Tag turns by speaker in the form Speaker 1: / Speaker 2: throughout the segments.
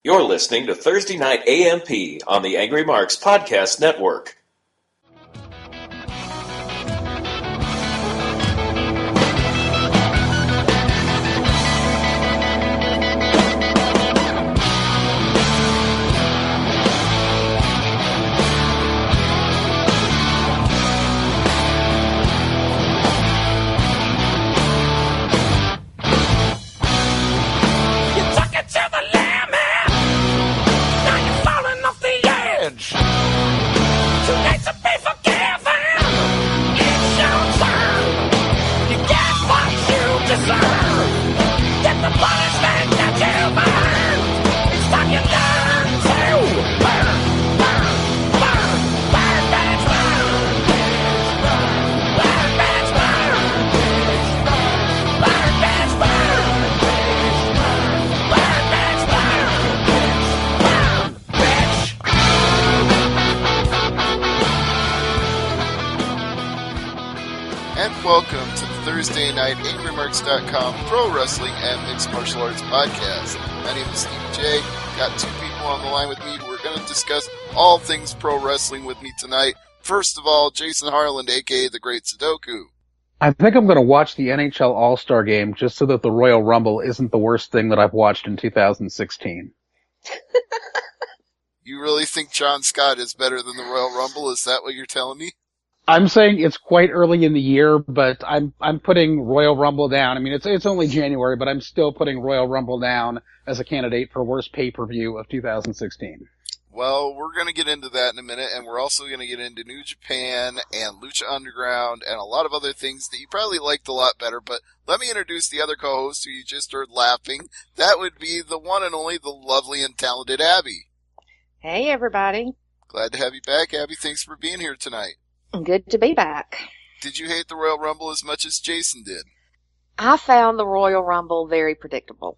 Speaker 1: You're listening to Thursday Night AMP on the Angry Marks Podcast Network.
Speaker 2: Welcome to the Thursday Night AngryMarks.com Pro Wrestling and Mixed Martial Arts Podcast. My name is Steve J. Got two people on the line with me who are going to discuss all things pro wrestling with me tonight. First of all, Jason Harland, a.k.a. The Great Sudoku.
Speaker 3: I think I'm going to watch the NHL All-Star Game just so that the Royal Rumble isn't the worst thing that I've watched in 2016.
Speaker 2: You really think John Scott is better than the Royal Rumble? Is that what you're telling me?
Speaker 3: I'm saying it's quite early in the year, but I'm putting Royal Rumble down. I mean, it's only January, but I'm still putting Royal Rumble down as a candidate for worst pay-per-view of 2016.
Speaker 2: Well, we're going to get into that in a minute, and we're also going to get into New Japan and Lucha Underground and a lot of other things that you probably liked a lot better, but let me introduce the other co-host who you just heard laughing. That would be the one and only, the lovely and talented Abbey.
Speaker 4: Hey, everybody.
Speaker 2: Glad to have you back, Abbey. Thanks for being here tonight.
Speaker 4: Good to be back.
Speaker 2: Did you hate the Royal Rumble as much as Jason did?
Speaker 4: I found the Royal Rumble very predictable.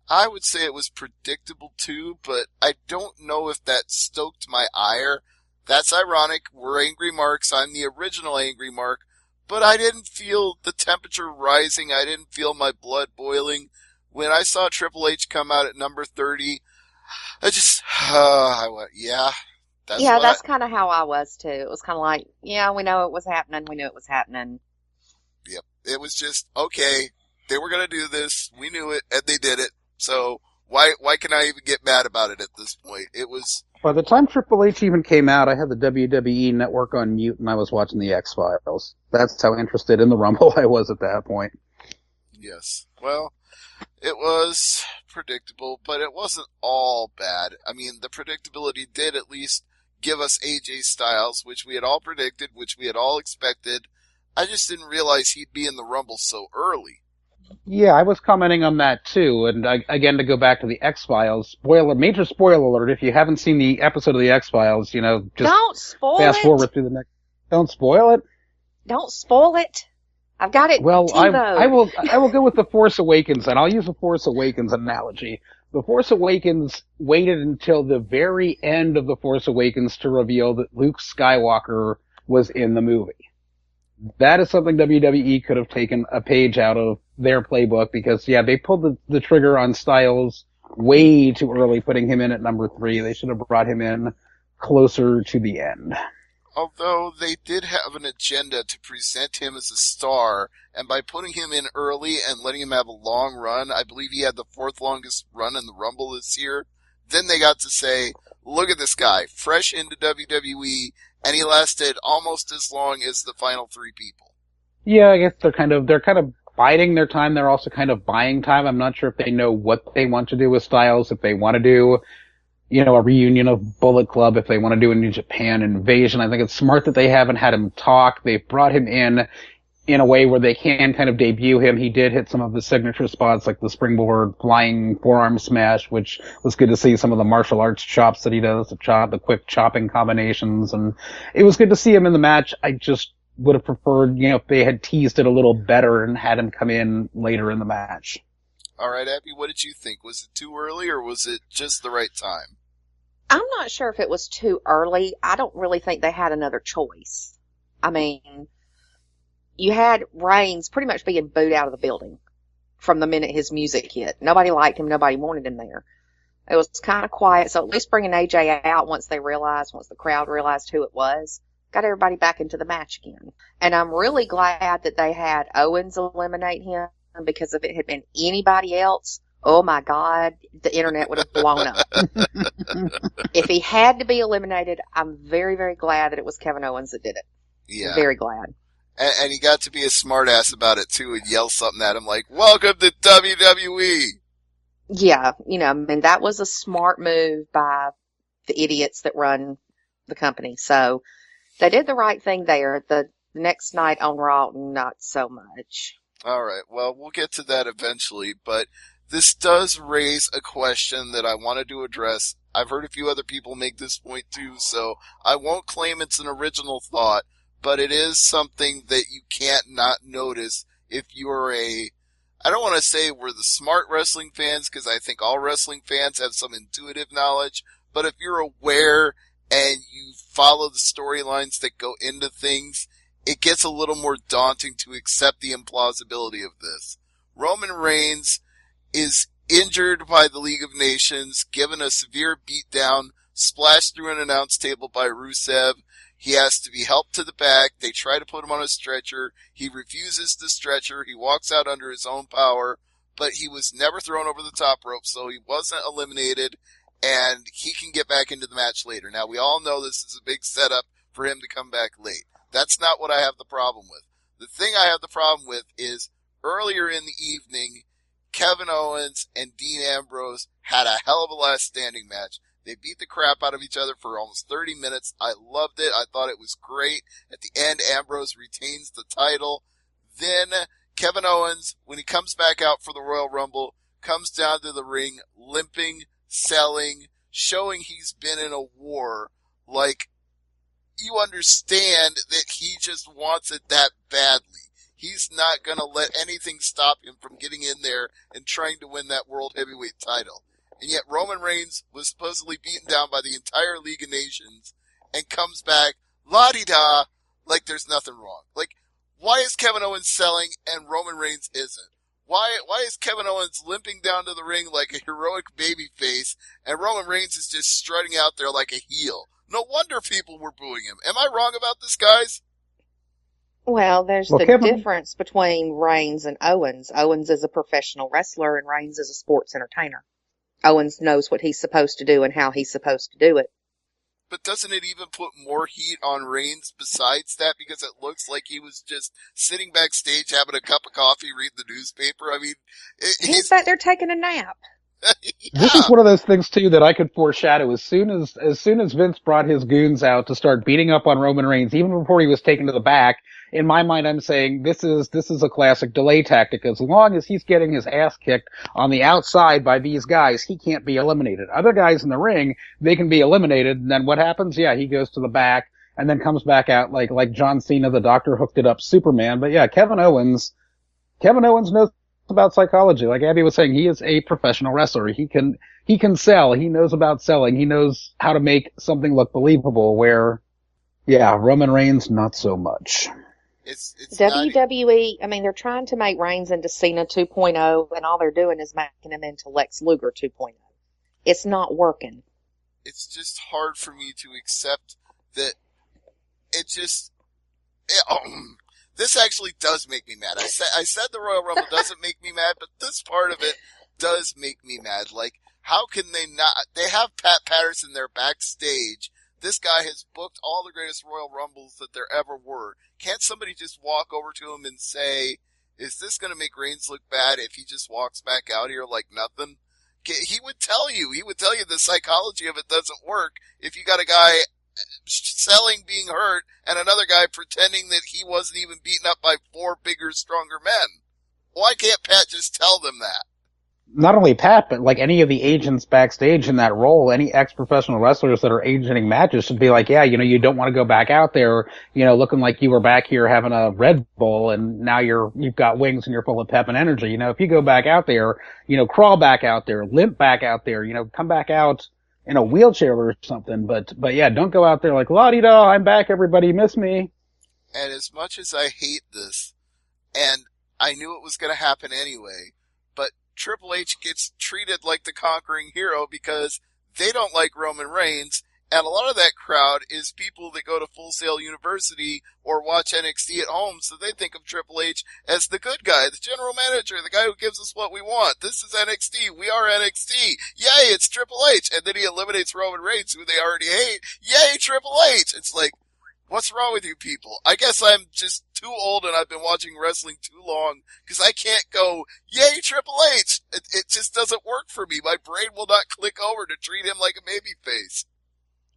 Speaker 2: I would say it was predictable too, but I don't know if that stoked my ire. That's ironic. We're Angry Marks. I'm the original Angry Mark, but I didn't feel the temperature rising. I didn't feel my blood boiling. When I saw Triple H come out at number 30, I went, yeah.
Speaker 4: That's kind of how I was too. It was kind of like, yeah, we know it was happening. We knew it was happening.
Speaker 2: Yep. It was just, okay, they were going to do this. We knew it, and they did it. So why can I even get mad about it at this point? It was...
Speaker 3: By the time Triple H even came out, I had the WWE Network on mute and I was watching the X-Files. That's how interested in the Rumble I was at that point.
Speaker 2: Yes. Well, it was predictable, but it wasn't all bad. I mean, the predictability did at least give us AJ Styles, which we had all predicted, which we had all expected. I just didn't realize he'd be in the Rumble so early.
Speaker 3: Yeah, I was commenting on that too, and again, to go back to the X-Files, major spoiler alert, if you haven't seen the episode of the X-Files, just
Speaker 4: don't spoil
Speaker 3: fast forward through the next... Don't spoil it?
Speaker 4: Don't spoil it. I've got it.
Speaker 3: Well, I will go with The Force Awakens, and I'll use the Force Awakens analogy. The Force Awakens waited until the very end of The Force Awakens to reveal that Luke Skywalker was in the movie. That is something WWE could have taken a page out of their playbook because, yeah, they pulled the trigger on Styles way too early, putting him in at number 3. They should have brought him in closer to the end.
Speaker 2: Although they did have an agenda to present him as a star, and by putting him in early and letting him have a long run, I believe he had the 4th longest run in the Rumble this year, then they got to say, look at this guy, fresh into WWE, and he lasted almost as long as the final 3 people.
Speaker 3: Yeah, I guess they're kind of biding their time. They're also kind of buying time. I'm not sure if they know what they want to do with Styles, if they want to do a reunion of Bullet Club, if they want to do a New Japan Invasion. I think it's smart that they haven't had him talk. They've brought him in a way where they can kind of debut him. He did hit some of the signature spots like the springboard flying forearm smash, which was good to see some of the martial arts chops that he does, the quick chopping combinations, and it was good to see him in the match. I just would have preferred, if they had teased it a little better and had him come in later in the match.
Speaker 2: All right, Abbey, what did you think? Was it too early or was it just the right time?
Speaker 4: I'm not sure if it was too early. I don't really think they had another choice. I mean, you had Reigns pretty much being booed out of the building from the minute his music hit. Nobody liked him. Nobody wanted him there. It was kind of quiet, so at least bringing AJ out once the crowd realized who it was, got everybody back into the match again. And I'm really glad that they had Owens eliminate him, because if it had been anybody else, oh my God, the internet would have blown up. If he had to be eliminated, I'm very, very glad that it was Kevin Owens that did it.
Speaker 2: Yeah.
Speaker 4: Very glad.
Speaker 2: And he got to be a smartass about it too and yell something at him like, "Welcome to WWE."
Speaker 4: Yeah, I mean, that was a smart move by the idiots that run the company. So they did the right thing there. The next night on Raw, not so much.
Speaker 2: All right. Well, we'll get to that eventually, but this does raise a question that I wanted to address. I've heard a few other people make this point too, so I won't claim it's an original thought, but it is something that you can't not notice if you're I don't want to say we're the smart wrestling fans, because I think all wrestling fans have some intuitive knowledge, but if you're aware and you follow the storylines that go into things, it gets a little more daunting to accept the implausibility of this. Roman Reigns is injured by the League of Nations, given a severe beatdown, splashed through an announce table by Rusev. He has to be helped to the back. They try to put him on a stretcher. He refuses the stretcher. He walks out under his own power, but he was never thrown over the top rope, so he wasn't eliminated, and he can get back into the match later. Now, we all know this is a big setup for him to come back late. That's not what I have the problem with. The thing I have the problem with is earlier in the evening, Kevin Owens and Dean Ambrose had a hell of a last standing match. They beat the crap out of each other for almost 30 minutes. I loved it. I thought it was great. At the end, Ambrose retains the title. Then Kevin Owens, when he comes back out for the Royal Rumble, comes down to the ring limping, selling, showing he's been in a war. Like, you understand that he just wants it that badly. He's not going to let anything stop him from getting in there and trying to win that World Heavyweight title. And yet Roman Reigns was supposedly beaten down by the entire League of Nations and comes back la-di-da like there's nothing wrong. Like, why is Kevin Owens selling and Roman Reigns isn't? Why is Kevin Owens limping down to the ring like a heroic babyface and Roman Reigns is just strutting out there like a heel? No wonder people were booing him. Am I wrong about this, guys?
Speaker 4: Well, there's the difference between Reigns and Owens. Owens is a professional wrestler and Reigns is a sports entertainer. Owens knows what he's supposed to do and how he's supposed to do it.
Speaker 2: But doesn't it even put more heat on Reigns besides that? Because it looks like he was just sitting backstage having a cup of coffee, reading the newspaper. I mean,
Speaker 4: he's back there taking a nap.
Speaker 2: Yeah.
Speaker 3: This is one of those things too that I could foreshadow. As soon as Vince brought his goons out to start beating up on Roman Reigns, even before he was taken to the back, in my mind I'm saying this is a classic delay tactic. As long as he's getting his ass kicked on the outside by these guys, he can't be eliminated. Other guys in the ring, they can be eliminated, and then what happens? Yeah, he goes to the back and then comes back out like John Cena, the Doctor hooked it up Superman. But yeah, Kevin Owens knows about psychology. Like Abby was saying, he is a professional wrestler. He can sell. He knows about selling. He knows how to make something look believable, where, yeah, Roman Reigns, not so much.
Speaker 2: It's
Speaker 4: WWE, I mean, they're trying to make Reigns into Cena 2.0, and all they're doing is making him into Lex Luger 2.0. It's not working.
Speaker 2: It's just hard for me to accept that this actually does make me mad. I said the Royal Rumble doesn't make me mad, but this part of it does make me mad. Like, how can they not? They have Pat Patterson there backstage. This guy has booked all the greatest Royal Rumbles that there ever were. Can't somebody just walk over to him and say, is this going to make Reigns look bad if he just walks back out here like nothing? He would tell you. He would tell you the psychology of it doesn't work if you got a guy selling being hurt and another guy pretending that he wasn't even beaten up by 4 bigger, stronger men. Why can't Pat just tell them that?
Speaker 3: Not only Pat, but like any of the agents backstage in that role, any ex-professional wrestlers that are agenting matches should be like, yeah, you don't want to go back out there, looking like you were back here having a Red Bull and now you've got wings and you're full of pep and energy. If you go back out there, crawl back out there, limp back out there, come back out in a wheelchair or something. But yeah, don't go out there like, la-di-da, I'm back, everybody, miss me.
Speaker 2: And as much as I hate this, and I knew it was going to happen anyway, but Triple H gets treated like the conquering hero because they don't like Roman Reigns, and a lot of that crowd is people that go to Full Sail University or watch NXT at home, so they think of Triple H as the good guy, the general manager, the guy who gives us what we want. This is NXT. We are NXT. Yay, it's Triple H. And then he eliminates Roman Reigns, who they already hate. Yay, Triple H. It's like, what's wrong with you people? I guess I'm just too old and I've been watching wrestling too long because I can't go, yay, Triple H. It just doesn't work for me. My brain will not click over to treat him like a babyface.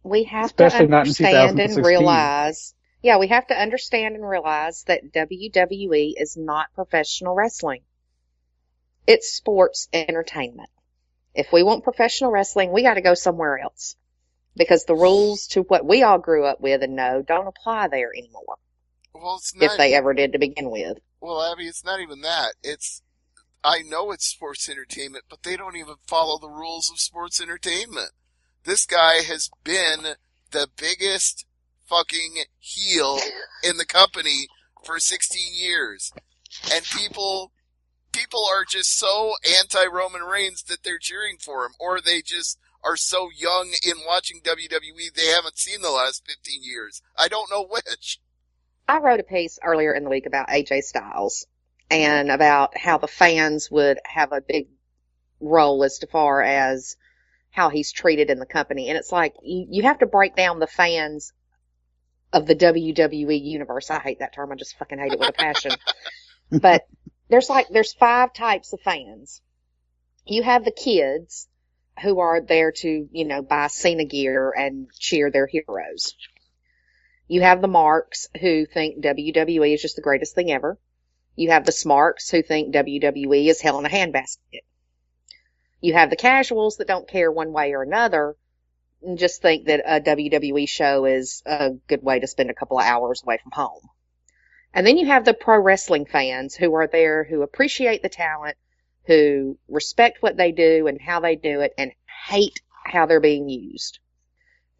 Speaker 4: We have
Speaker 3: Especially
Speaker 4: to
Speaker 3: not in
Speaker 4: understand and
Speaker 3: 2016.
Speaker 4: realize, we have to understand and realize that WWE is not professional wrestling. It's sports entertainment. If we want professional wrestling, we got to go somewhere else because the rules to what we all grew up with and know don't apply there anymore.
Speaker 2: Well, it's not
Speaker 4: if they ever did to begin with.
Speaker 2: Well, Abby, it's not even that. I know it's sports entertainment, but they don't even follow the rules of sports entertainment. This guy has been the biggest fucking heel in the company for 16 years. And people are just so anti-Roman Reigns that they're cheering for him, or they just are so young in watching WWE they haven't seen the last 15 years. I don't know which.
Speaker 4: I wrote a piece earlier in the week about AJ Styles and about how the fans would have a big role as far as how he's treated in the company. And it's like, you have to break down the fans of the WWE universe. I hate that term. I just fucking hate it with a passion. But there's 5 types of fans. You have the kids who are there to, buy Cena gear and cheer their heroes. You have the marks who think WWE is just the greatest thing ever. You have the smarks who think WWE is hell in a handbasket. You have the casuals that don't care one way or another and just think that a WWE show is a good way to spend a couple of hours away from home. And then you have the pro wrestling fans who are there, who appreciate the talent, who respect what they do and how they do it, and hate how they're being used.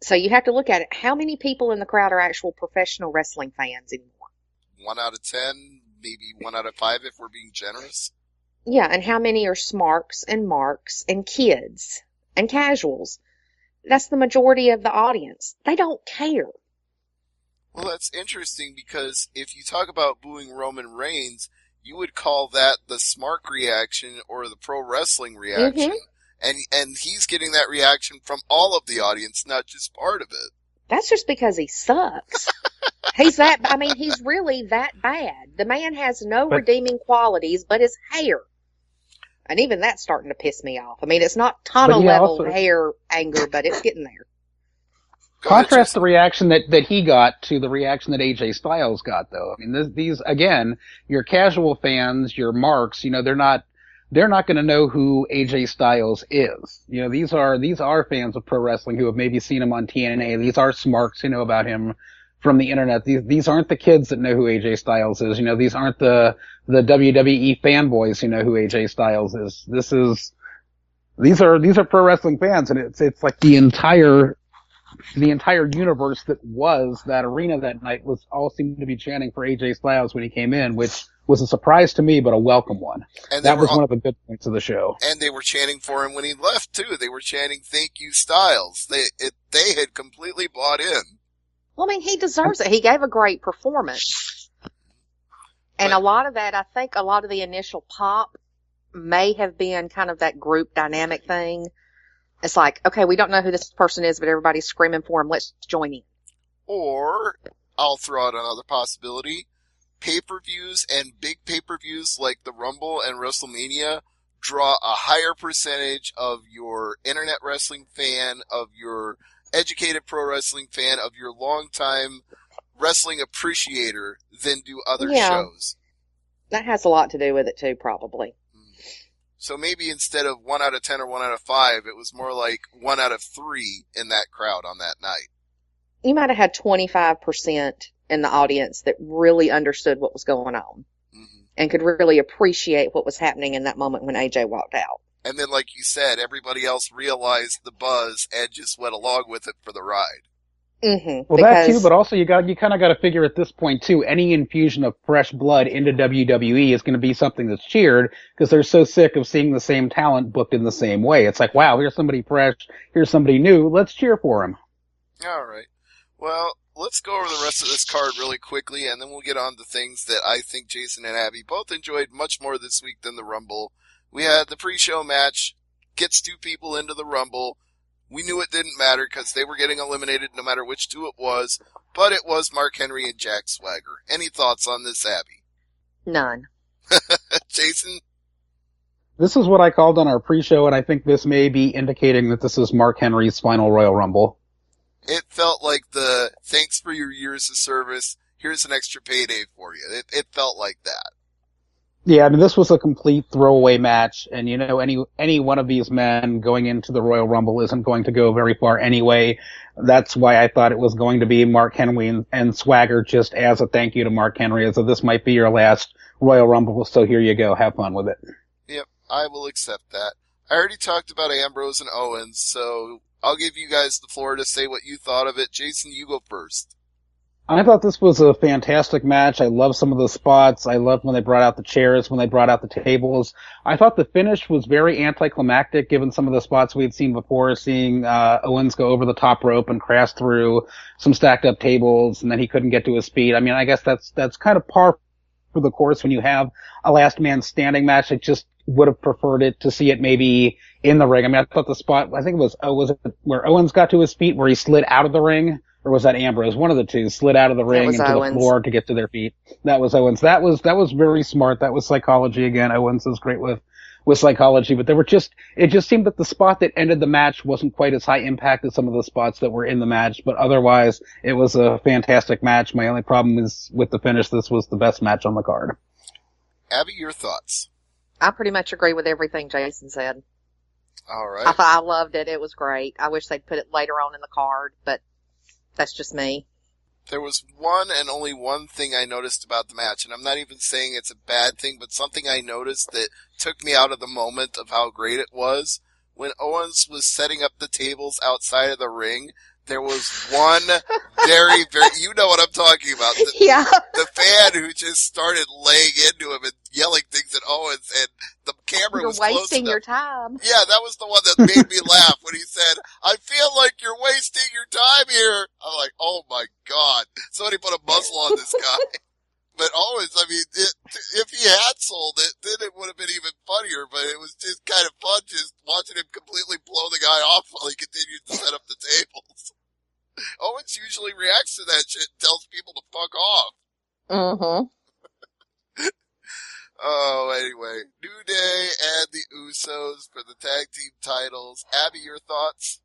Speaker 4: So you have to look at it. How many people in the crowd are actual professional wrestling fans anymore?
Speaker 2: 1 out of 10, maybe 1 out of 5 if we're being generous.
Speaker 4: Yeah, and how many are smarks and marks and kids and casuals? That's the majority of the audience. They don't care.
Speaker 2: Well, that's interesting because if you talk about booing Roman Reigns, you would call that the smart reaction or the pro wrestling reaction. Mm-hmm. And he's getting that reaction from all of the audience, not just part of it.
Speaker 4: That's just because he sucks. He's really that bad. The man has no redeeming qualities but his hair. And even that's starting to piss me off. I mean, it's not tunnel level hair anger, but it's getting there.
Speaker 3: Contrast the reaction that he got to the reaction that AJ Styles got, though. I mean, these again, your casual fans, your marks, they're not going to know who AJ Styles is. These are fans of pro wrestling who have maybe seen him on TNA. These are smarks who know about him from the internet. These aren't the kids that know who AJ Styles is. These aren't the WWE fanboys who know who AJ Styles is. These are pro wrestling fans, and it's like the entire universe that was that arena that night was all seemed to be chanting for AJ Styles when he came in, which was a surprise to me, but a welcome one. And that was one of the good points of the show.
Speaker 2: And they were chanting for him when he left too. They were chanting, "Thank you, Styles." They had completely bought in.
Speaker 4: Well, I mean, he deserves it. He gave a great performance. And a lot of that, I think a lot of the initial pop may have been kind of that group dynamic thing. It's like, okay, we don't know who this person is, but everybody's screaming for him. Let's join in.
Speaker 2: Or, I'll throw out another possibility. Pay-per-views and big pay-per-views like the Rumble and WrestleMania draw a higher percentage of your internet wrestling fan, of your educated pro wrestling fan, of your longtime wrestling appreciator than do other shows.
Speaker 4: That has a lot to do with it too, probably.
Speaker 2: So maybe instead of 1 out of 10 or 1 out of 5, it was more like 1 out of 3 in that crowd on that night.
Speaker 4: You might have had 25% in the audience that really understood what was going on and could really appreciate what was happening in that moment when AJ walked out.
Speaker 2: And then, like you said, everybody else realized the buzz and just went along with it for the ride.
Speaker 3: Well, that too, but also you kind of got to figure at this point too, any infusion of fresh blood into WWE is going to be something that's cheered because they're so sick of seeing the same talent booked in the same way. It's like, wow, here's somebody fresh, here's somebody new, let's cheer for him.
Speaker 2: All right. Well, let's go over the rest of this card really quickly, and then we'll get on to things that I think Jason and Abby both enjoyed much more this week than the Rumble. We had the pre-show match, gets 2 people into the Rumble. We knew it didn't matter because they were getting eliminated no matter which 2 it was, but it was Mark Henry and Jack Swagger. Any thoughts on this, Abby?
Speaker 4: None.
Speaker 2: Jason?
Speaker 3: This is what I called on our pre-show, and I think this may be indicating that this is Mark Henry's final Royal Rumble.
Speaker 2: It felt like the thanks for your years of service, here's an extra payday for you. It felt like that.
Speaker 3: Yeah, I mean, this was a complete throwaway match, and any one of these men going into the Royal Rumble isn't going to go very far anyway. That's why I thought it was going to be Mark Henry and Swagger just as a thank you to Mark Henry, so this might be your last Royal Rumble, so here you go, have fun with it.
Speaker 2: Yep, I will accept that. I already talked about Ambrose and Owens, so I'll give you guys the floor to say what you thought of it. Jason, you go first.
Speaker 3: I thought this was a fantastic match. I love some of the spots. I loved when they brought out the chairs, when they brought out the tables. I thought the finish was very anticlimactic given some of the spots we had seen before, seeing Owens go over the top rope and crash through some stacked up tables, and then he couldn't get to his feet. I mean, I guess that's kind of par for the course when you have a last man standing match. I just would have preferred it to see it maybe in the ring. I mean, I thought the spot, I think it was it where Owens got to his feet, where he slid out of the ring? Or was that Ambrose? One of the two slid out of the ring into
Speaker 4: Owens.
Speaker 3: The floor to get to their feet. That was Owens. That was very smart. That was psychology again. Owens is great with psychology, but it just seemed that the spot that ended the match wasn't quite as high impact as some of the spots that were in the match, but otherwise it was a fantastic match. My only problem is with the finish. This was the best match on the card.
Speaker 2: Abby, your thoughts?
Speaker 4: I pretty much agree with everything Jason said.
Speaker 2: All right.
Speaker 4: I loved it. It was great. I wish they'd put it later on in the card, but that's just me.
Speaker 2: There was one and only one thing I noticed about the match, and I'm not even saying it's a bad thing, but something I noticed that took me out of the moment of how great it was. When Owens was setting up the tables outside of the ring, there was one very, you know what I'm talking about.
Speaker 4: Yeah.
Speaker 2: The fan who just started laying into him and yelling things at Owens, and the camera was close enough.
Speaker 4: You're wasting your time.
Speaker 2: Yeah, that was the one that made me laugh when he said, I feel like you're wasting your time here. I'm like, oh my God. Somebody put a muzzle on this guy. But Owens, I mean, if he had sold it, then it would have been even funnier, but it was just kind of fun just watching him completely blow the guy off while he continued to set up the tables. Owens usually reacts to that shit and tells people to fuck off.
Speaker 4: Mm-hmm.
Speaker 2: Oh, anyway. New Day and the Usos for the tag team titles. Abby, your thoughts?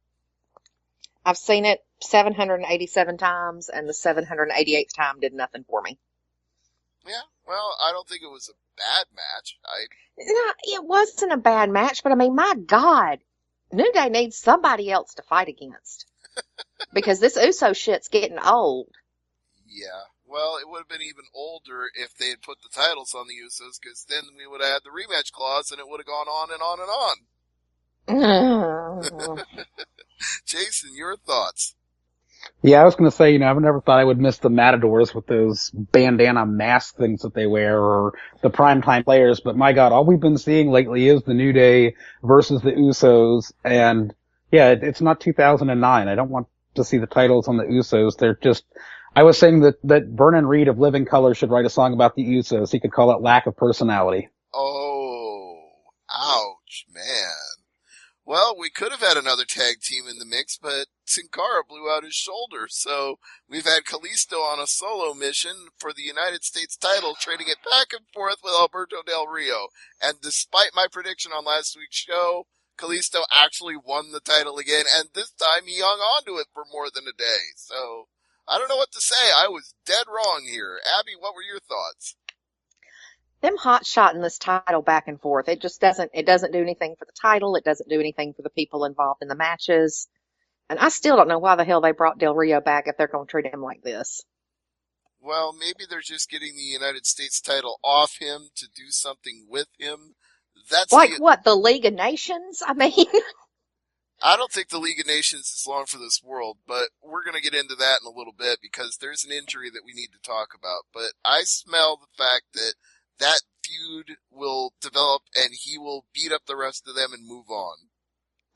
Speaker 4: I've seen it 787 times, and the 788th time did nothing for me.
Speaker 2: Yeah, well, I don't think it was a bad match.
Speaker 4: No, it wasn't a bad match, but I mean, my God, New Day needs somebody else to fight against. Because this Uso shit's getting old.
Speaker 2: Yeah, well, it would have been even older if they had put the titles on the Usos, because then we would have had the rematch clause, and it would have gone on and on and on. Jason, your thoughts?
Speaker 3: Yeah, I was going to say, I've never thought I would miss the Matadors with those bandana mask things that they wear, or the primetime players, but my God, all we've been seeing lately is the New Day versus the Usos, and yeah, it's not 2009. I don't want to see the titles on the Usos. They're just, I was saying that Vernon Reid of Living Colour should write a song about the Usos. He could call it Lack of Personality.
Speaker 2: Oh, ouch, man. Well, we could have had another tag team in the mix, but Sin Cara blew out his shoulder, so we've had Kalisto on a solo mission for the United States title, trading it back and forth with Alberto Del Rio. And despite my prediction on last week's show, Kalisto actually won the title again, and this time he hung on to it for more than a day. So, I don't know what to say. I was dead wrong here. Abby, what were your thoughts?
Speaker 4: Them hot-shotting this title back and forth, it doesn't do anything for the title. It doesn't do anything for the people involved in the matches. And I still don't know why the hell they brought Del Rio back if they're going to treat him like this.
Speaker 2: Well, maybe they're just getting the United States title off him to do something with him. That's
Speaker 4: like what, the League of Nations? I mean...
Speaker 2: I don't think the League of Nations is long for this world, but we're going to get into that in a little bit because there's an injury that we need to talk about. But I smell the fact that that feud will develop and he will beat up the rest of them and move on.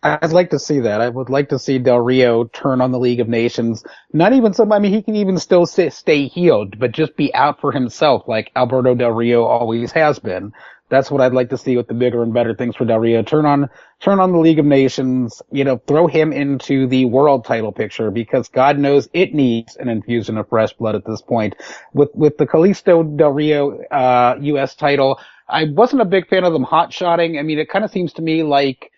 Speaker 3: I'd like to see that. I would like to see Del Rio turn on the League of Nations. Not even so, I mean, he can even still stay healed, but just be out for himself like Alberto Del Rio always has been. That's what I'd like to see with the bigger and better things for Del Rio. Turn on the League of Nations, throw him into the world title picture because God knows it needs an infusion of fresh blood at this point. With the Kalisto Del Rio, US title, I wasn't a big fan of them hot-shotting. I mean, it kind of seems to me like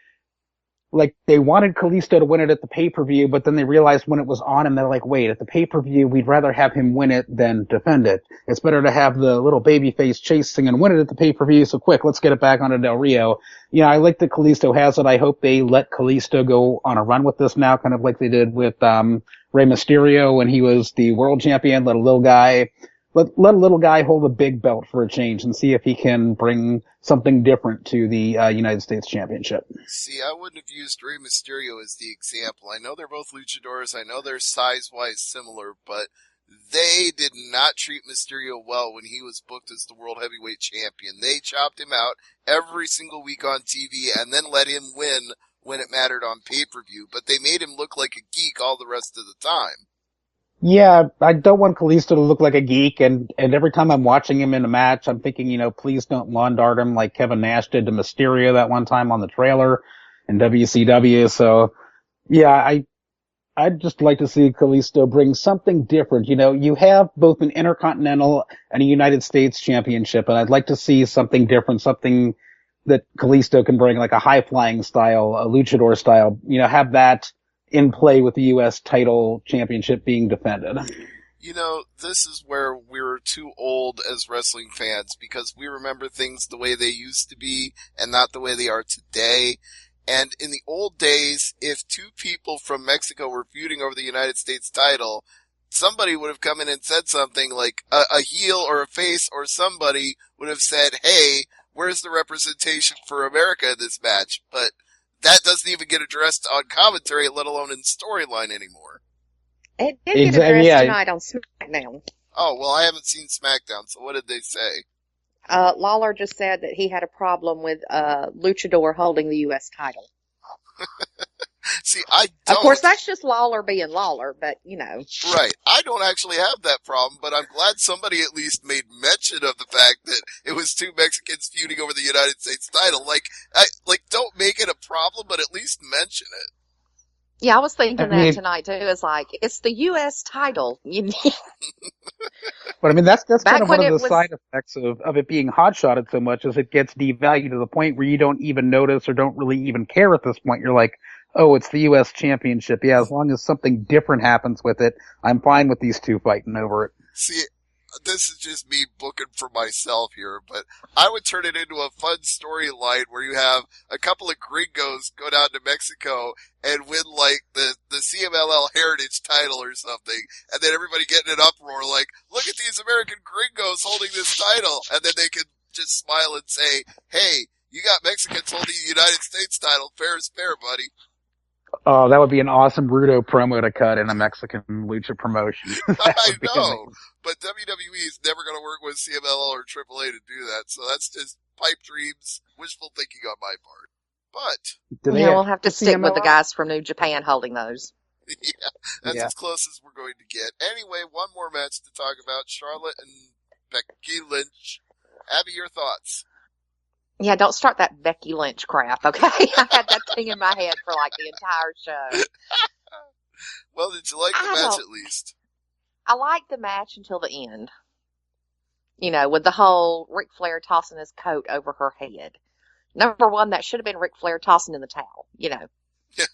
Speaker 3: they wanted Kalisto to win it at the pay-per-view, but then they realized when it was on and they're like, wait, at the pay-per-view, we'd rather have him win it than defend it. It's better to have the little babyface chasing and win it at the pay-per-view, so quick, let's get it back onto Del Rio. I like that Kalisto has it. I hope they let Kalisto go on a run with this now, kind of like they did with Rey Mysterio when he was the world champion. Let a little guy hold a big belt for a change and see if he can bring something different to the United States Championship.
Speaker 2: See, I wouldn't have used Rey Mysterio as the example. I know they're both luchadors. I know they're size-wise similar, but they did not treat Mysterio well when he was booked as the World Heavyweight Champion. They chopped him out every single week on TV and then let him win when it mattered on pay-per-view, but they made him look like a geek all the rest of the time.
Speaker 3: Yeah, I don't want Kalisto to look like a geek, and every time I'm watching him in a match, I'm thinking, please don't lawn dart him like Kevin Nash did to Mysterio that one time on the trailer in WCW. So, yeah, I'd just like to see Kalisto bring something different. You have both an Intercontinental and a United States Championship, and I'd like to see something different, something that Kalisto can bring, like a high-flying style, a luchador style, have that in play with the U.S. title championship being defended.
Speaker 2: This is where we're too old as wrestling fans because we remember things the way they used to be and not the way they are today. And in the old days, if two people from Mexico were feuding over the United States title, somebody would have come in and said something like a heel or a face or somebody would have said, hey, where's the representation for America in this match? But that doesn't even get addressed on commentary, let alone in storyline anymore.
Speaker 4: It did get addressed tonight on SmackDown.
Speaker 2: Oh, well, I haven't seen SmackDown, so what did they say?
Speaker 4: Lawler just said that he had a problem with Luchador holding the U.S. title.
Speaker 2: See, I don't.
Speaker 4: Of course, that's just Lawler being Lawler, but,
Speaker 2: Right. I don't actually have that problem, but I'm glad somebody at least made mention of the fact that it was two Mexicans feuding over the United States title. Don't make it a problem, but at least mention it.
Speaker 4: Yeah, I was thinking that tonight, too. It's like, it's the U.S. title.
Speaker 3: But, that's kind of one of the side effects of it being hot-shotted so much is it gets devalued to the point where you don't even notice or don't really even care at this point. You're like, oh, it's the U.S. Championship. Yeah, as long as something different happens with it, I'm fine with these two fighting over it.
Speaker 2: See, this is just me booking for myself here, but I would turn it into a fun storyline where you have a couple of gringos go down to Mexico and win, the CMLL Heritage title or something, and then everybody get in an uproar like, look at these American gringos holding this title, and then they can just smile and say, hey, you got Mexicans holding the United States title, fair is fair, buddy.
Speaker 3: Oh, that would be an awesome Rudo promo to cut in a Mexican lucha promotion.
Speaker 2: I know, but WWE is never going to work with CMLL or AAA to do that, so that's just pipe dreams, wishful thinking on my part. But
Speaker 4: we'll have to stick with the guys from New Japan holding those.
Speaker 2: Yeah, that's as close as we're going to get. Anyway, one more match to talk about, Charlotte and Becky Lynch. Abby, your thoughts?
Speaker 4: Yeah, don't start that Becky Lynch crap, okay? I had that thing in my head for the entire show.
Speaker 2: Well, did you like the match at least?
Speaker 4: I liked the match until the end. With the whole Ric Flair tossing his coat over her head. Number one, that should have been Ric Flair tossing in the towel, In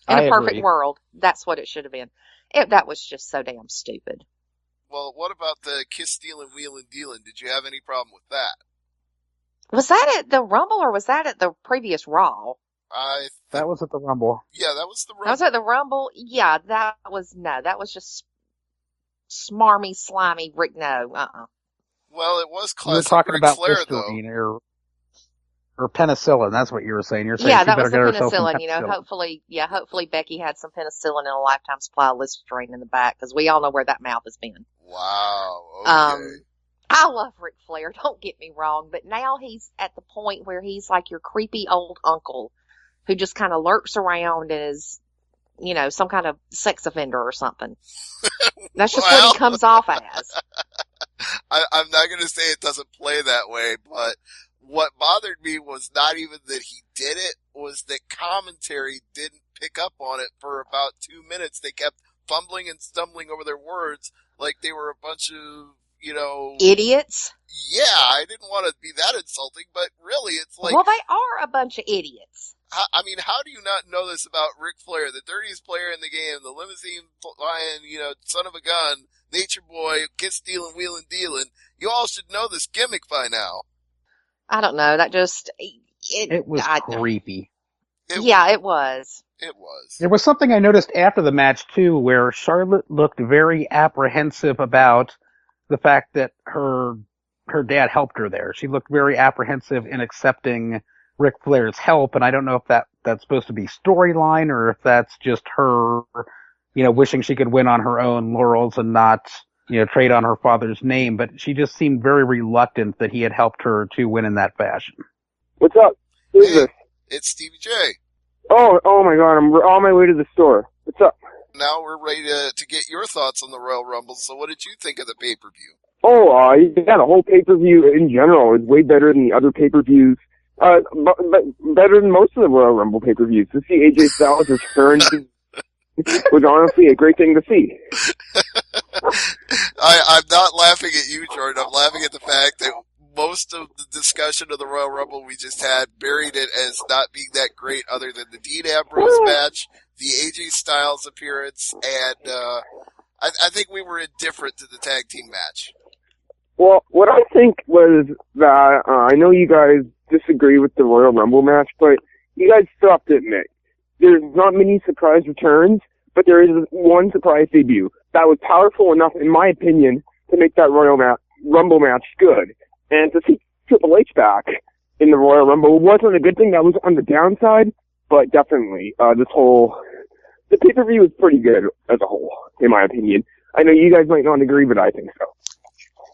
Speaker 4: a perfect world, that's what it should have been. That was just so damn stupid.
Speaker 2: Well, what about the kiss stealing, wheeling, dealing? Did you have any problem with that?
Speaker 4: Was that at the Rumble or was that at the previous Raw?
Speaker 3: That was at the Rumble.
Speaker 2: Yeah, that was the Rumble.
Speaker 4: That was at the Rumble? Yeah, that was just smarmy, slimy Rick. No,
Speaker 2: Well, it was classic
Speaker 3: We're talking
Speaker 2: Ric
Speaker 3: about
Speaker 2: Flair,
Speaker 3: Listerine,
Speaker 2: though.
Speaker 3: Or penicillin, that's what you were saying. You're saying
Speaker 4: Yeah,
Speaker 3: she
Speaker 4: that
Speaker 3: better
Speaker 4: was the
Speaker 3: get herself some
Speaker 4: penicillin.
Speaker 3: penicillin.
Speaker 4: Hopefully Becky had some penicillin and a lifetime supply of Listerine in the back, because we all know where that mouth has been.
Speaker 2: Wow. Okay.
Speaker 4: I love Ric Flair, don't get me wrong, but now he's at the point where he's like your creepy old uncle who just kind of lurks around and is, some kind of sex offender or something. That's just what he comes off as.
Speaker 2: I'm not going to say it doesn't play that way, but what bothered me was not even that he did it, was that commentary didn't pick up on it for about 2 minutes. They kept fumbling and stumbling over their words like they were a bunch of,
Speaker 4: idiots?
Speaker 2: Yeah, I didn't want to be that insulting, but really it's like...
Speaker 4: Well, they are a bunch of idiots.
Speaker 2: I mean, how do you not know this about Ric Flair, the dirtiest player in the game, the limousine flying, son of a gun, nature boy, kiss stealing, wheeling, dealing? You all should know this gimmick by now.
Speaker 4: I don't know. That just...
Speaker 3: It was creepy.
Speaker 4: It was.
Speaker 2: It was.
Speaker 3: There was something I noticed after the match, too, where Charlotte looked very apprehensive about the fact that her dad helped her there. She looked very apprehensive in accepting Ric Flair's help, and I don't know if that's supposed to be storyline or if that's just her, wishing she could win on her own laurels and not, trade on her father's name, but she just seemed very reluctant that he had helped her to win in that fashion.
Speaker 5: What's up? Who's this?
Speaker 2: It's Stevie J.
Speaker 5: Oh my God, I'm on my way to the store. What's up?
Speaker 2: Now we're ready to get your thoughts on the Royal Rumble, so what did you think of the pay-per-view?
Speaker 5: The whole pay-per-view in general is way better than the other pay-per-views. But better than most of the Royal Rumble pay-per-views. To see AJ Styles return was honestly a great thing to see.
Speaker 2: I'm not laughing at you, Jordan. I'm laughing at the fact that most of the discussion of the Royal Rumble we just had buried it as not being that great other than the Dean Ambrose match, the AJ Styles appearance, and I think we were indifferent to the tag team match.
Speaker 5: Well, what I think was that, I know you guys disagree with the Royal Rumble match, but you guys still have to admit, there's not many surprise returns, but there is one surprise debut that was powerful enough, in my opinion, to make that Rumble match good. And to see Triple H back in the Royal Rumble wasn't a good thing. That was on the downside, but definitely, the pay-per-view was pretty good as a whole, in my opinion. I know you guys might not agree, but I think so.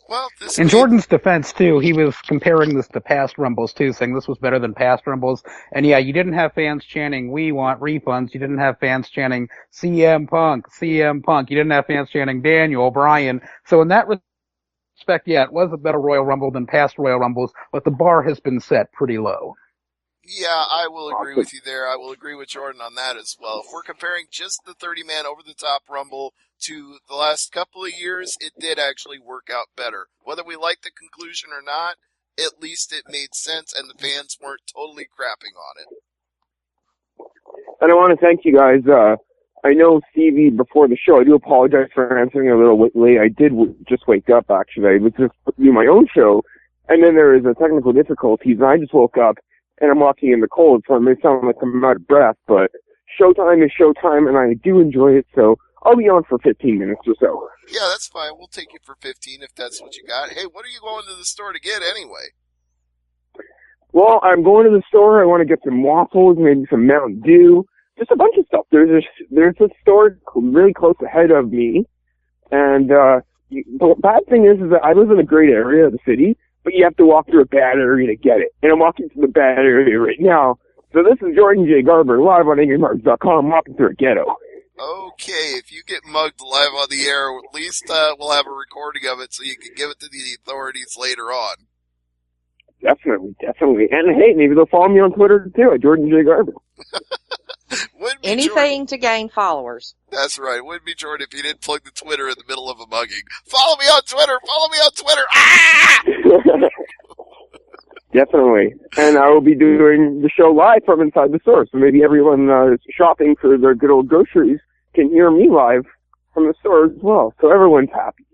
Speaker 2: Well,
Speaker 3: in Jordan's defense, too, he was comparing this to past Rumbles, too, saying this was better than past Rumbles. And yeah, you didn't have fans chanting, "We want refunds." You didn't have fans chanting, CM Punk, CM Punk. You didn't have fans chanting, Daniel Bryan. So in that respect, yeah, it was a better Royal Rumble than past Royal Rumbles, but the bar has been set pretty low.
Speaker 2: Yeah, I will agree with you there. I will agree with Jordan on that as well. If we're comparing just the 30-man over-the-top Rumble to the last couple of years, it did actually work out better. Whether we like the conclusion or not, at least it made sense and the fans weren't totally crapping on it.
Speaker 5: And I want to thank you guys. I know Stevie before the show. I do apologize for answering a little late. I did just wake up, actually. I was just doing my own show, and then there was a technical difficulties, and I just woke up, and I'm walking in the cold, so it may sound like I'm out of breath, but showtime is showtime, and I do enjoy it, so I'll be on for 15 minutes or so.
Speaker 2: Yeah, that's fine. We'll take you for 15 if that's what you got. Hey, what are you going to the store to get anyway?
Speaker 5: Well, I'm going to the store. I want to get some waffles, maybe some Mountain Dew, just a bunch of stuff. There's a store really close ahead of me, and the bad thing is that I live in a great area of the city, but you have to walk through a bad area to get it. And I'm walking through the bad area right now. So this is Jordan J. Garber, live on AngryMarks.com, walking through a ghetto.
Speaker 2: Okay, if you get mugged live on the air, at least we'll have a recording of it so you can give it to the authorities later on.
Speaker 5: Definitely. And hey, maybe they'll follow me on Twitter too, at Jordan J. Garber.
Speaker 4: Anything
Speaker 2: Jordan.
Speaker 4: To gain followers.
Speaker 2: That's right. Wouldn't be Jordan if you didn't plug the Twitter in the middle of a mugging. Follow me on Twitter! Ah!
Speaker 5: Definitely. And I will be doing the show live from inside the store, so maybe everyone shopping for their good old groceries can hear me live from the store as well, so everyone's happy.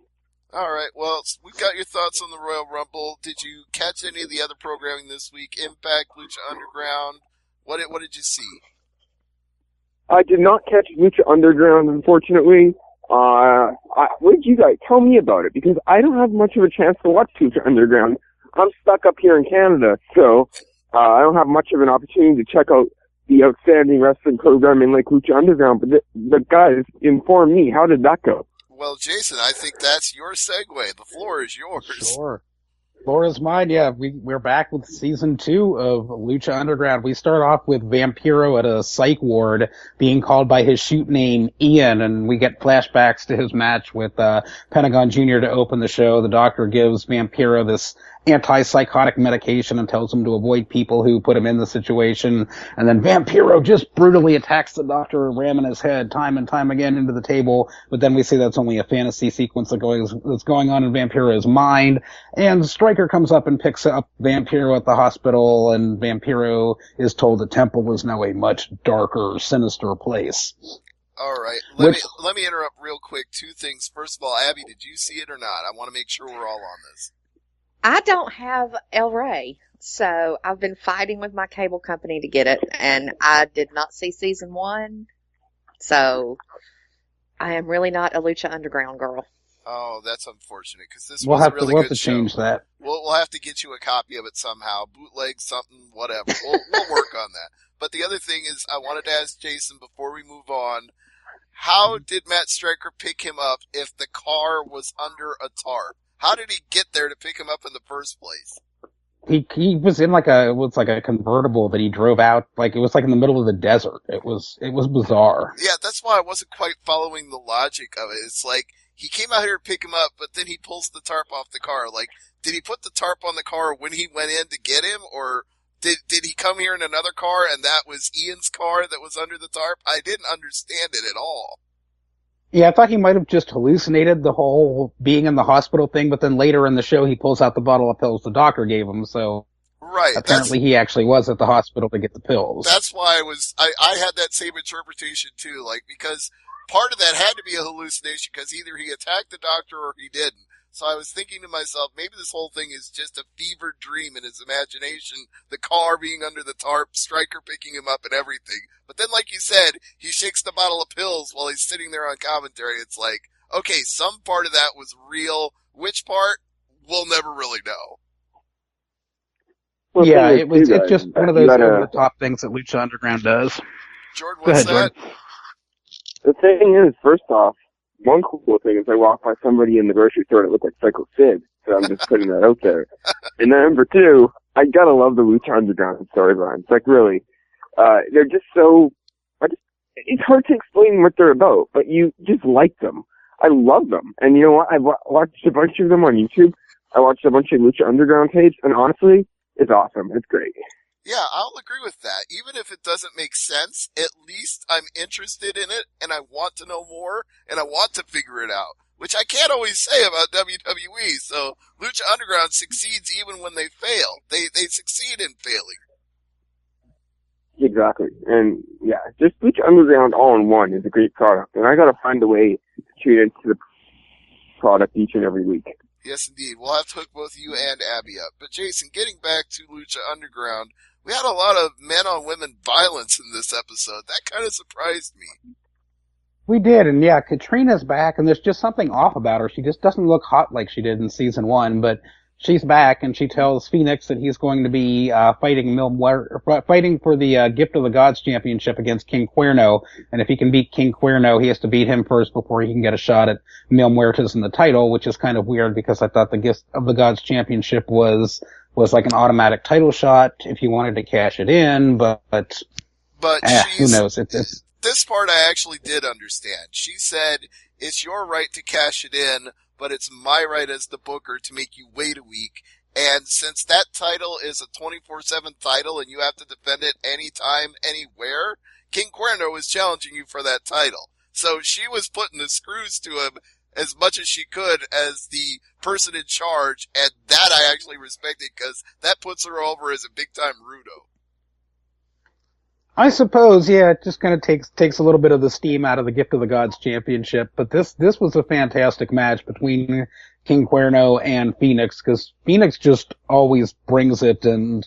Speaker 2: All right, well, we've got your thoughts on the Royal Rumble. Did you catch any of the other programming this week? Impact, Lucha Underground? What did you see?
Speaker 5: I did not catch Lucha Underground, unfortunately. What did you guys tell me about it? Because I don't have much of a chance to watch Lucha Underground. I'm stuck up here in Canada, so I don't have much of an opportunity to check out the outstanding wrestling programming like Lucha Underground, but guys, inform me, how did that go?
Speaker 2: Well, Jason, I think that's your segue. The floor is yours.
Speaker 3: Sure. Floor is mine. Yeah, we're back with season 2 of Lucha Underground. We start off with Vampiro at a psych ward being called by his shoot name Ian, and we get flashbacks to his match with Pentagon Jr. to open the show. The doctor gives Vampiro this antipsychotic medication and tells him to avoid people who put him in the situation. And then Vampiro just brutally attacks the doctor, ramming his head time and time again into the table. But then we see that's only a fantasy sequence that's going on in Vampiro's mind. And Stryker comes up and picks up Vampiro at the hospital, and Vampiro is told the temple is now a much darker, sinister place.
Speaker 2: All right. Let me interrupt real quick. 2 things. First of all, Abby, did you see it or not? I want to make sure we're all on this.
Speaker 4: I don't have El Rey, so I've been fighting with my cable company to get it, and I did not see season 1, so I am really not a Lucha Underground girl.
Speaker 2: Oh, that's unfortunate, because this was a really good show.
Speaker 3: We'll have to change that.
Speaker 2: We'll have to get you a copy of it somehow, bootleg something, whatever. We'll work on that. But the other thing is, I wanted to ask Jason before we move on, how did Matt Stryker pick him up if the car was under a tarp? How did he get there to pick him up in the first place?
Speaker 3: He was in like a convertible that he drove out, like it was like in the middle of the desert. It was bizarre.
Speaker 2: Yeah, that's why I wasn't quite following the logic of it. It's like, he came out here to pick him up, but then he pulls the tarp off the car. Like, did he put the tarp on the car when he went in to get him, or did he come here in another car and that was Ian's car that was under the tarp? I didn't understand it at all.
Speaker 3: Yeah, I thought he might have just hallucinated the whole being in the hospital thing, but then later in the show he pulls out the bottle of pills the doctor gave him, so
Speaker 2: right,
Speaker 3: apparently he actually was at the hospital to get the pills.
Speaker 2: That's why I had that same interpretation too, like, because part of that had to be a hallucination, because either he attacked the doctor or he didn't. So I was thinking to myself, maybe this whole thing is just a fevered dream in his imagination, the car being under the tarp, Stryker picking him up and everything. But then, like you said, he shakes the bottle of pills while he's sitting there on commentary. It's like, okay, some part of that was real. Which part? We'll never really know.
Speaker 3: Well, yeah, it's just one of those over-the-top things that Lucha Underground does.
Speaker 2: Jordan, what's that?
Speaker 3: Jordan.
Speaker 5: The thing is, first off, one cool thing is I walked by somebody in the grocery store that looked like Psycho Sid, so I'm just putting that out there. And then number 2, I gotta love the Lucha Underground storylines. Like, really, they're just so, it's hard to explain what they're about, but you just like them. I love them. And you know what? I've watched a bunch of them on YouTube. I watched a bunch of Lucha Underground tapes, and honestly, it's awesome. It's great.
Speaker 2: Yeah, I'll agree with that. Even if it doesn't make sense, at least I'm interested in it, and I want to know more, and I want to figure it out, which I can't always say about WWE. So Lucha Underground succeeds even when they fail. They succeed in failing.
Speaker 5: Exactly. And yeah, just Lucha Underground all in one is a great product, and I gotta find a way to tune into the product each and every week.
Speaker 2: Yes, indeed. We'll have to hook both you and Abbey up. But Jason, getting back to Lucha Underground, we had a lot of men-on-women violence in this episode. That kind of surprised me.
Speaker 3: We did, and yeah, Katrina's back, and there's just something off about her. She just doesn't look hot like she did in season 1, but she's back, and she tells Phoenix that he's going to be fighting for the Gift of the Gods Championship against King Cuerno, and if he can beat King Cuerno, he has to beat him first before he can get a shot at Mil Muertes in the title, which is kind of weird because I thought the Gift of the Gods Championship was like an automatic title shot if you wanted to cash it in, but who knows?
Speaker 2: This part I actually did understand. She said, it's your right to cash it in, but it's my right as the booker to make you wait a week. And since that title is a 24/7 title and you have to defend it anytime, anywhere, King Cuerno is challenging you for that title. So she was putting the screws to him as much as she could as the person in charge, and that I actually respected because that puts her over as a big-time Rudo.
Speaker 3: I suppose, yeah, it just kind of takes a little bit of the steam out of the Gift of the Gods Championship, but this was a fantastic match between King Cuerno and Phoenix, because Phoenix just always brings it, and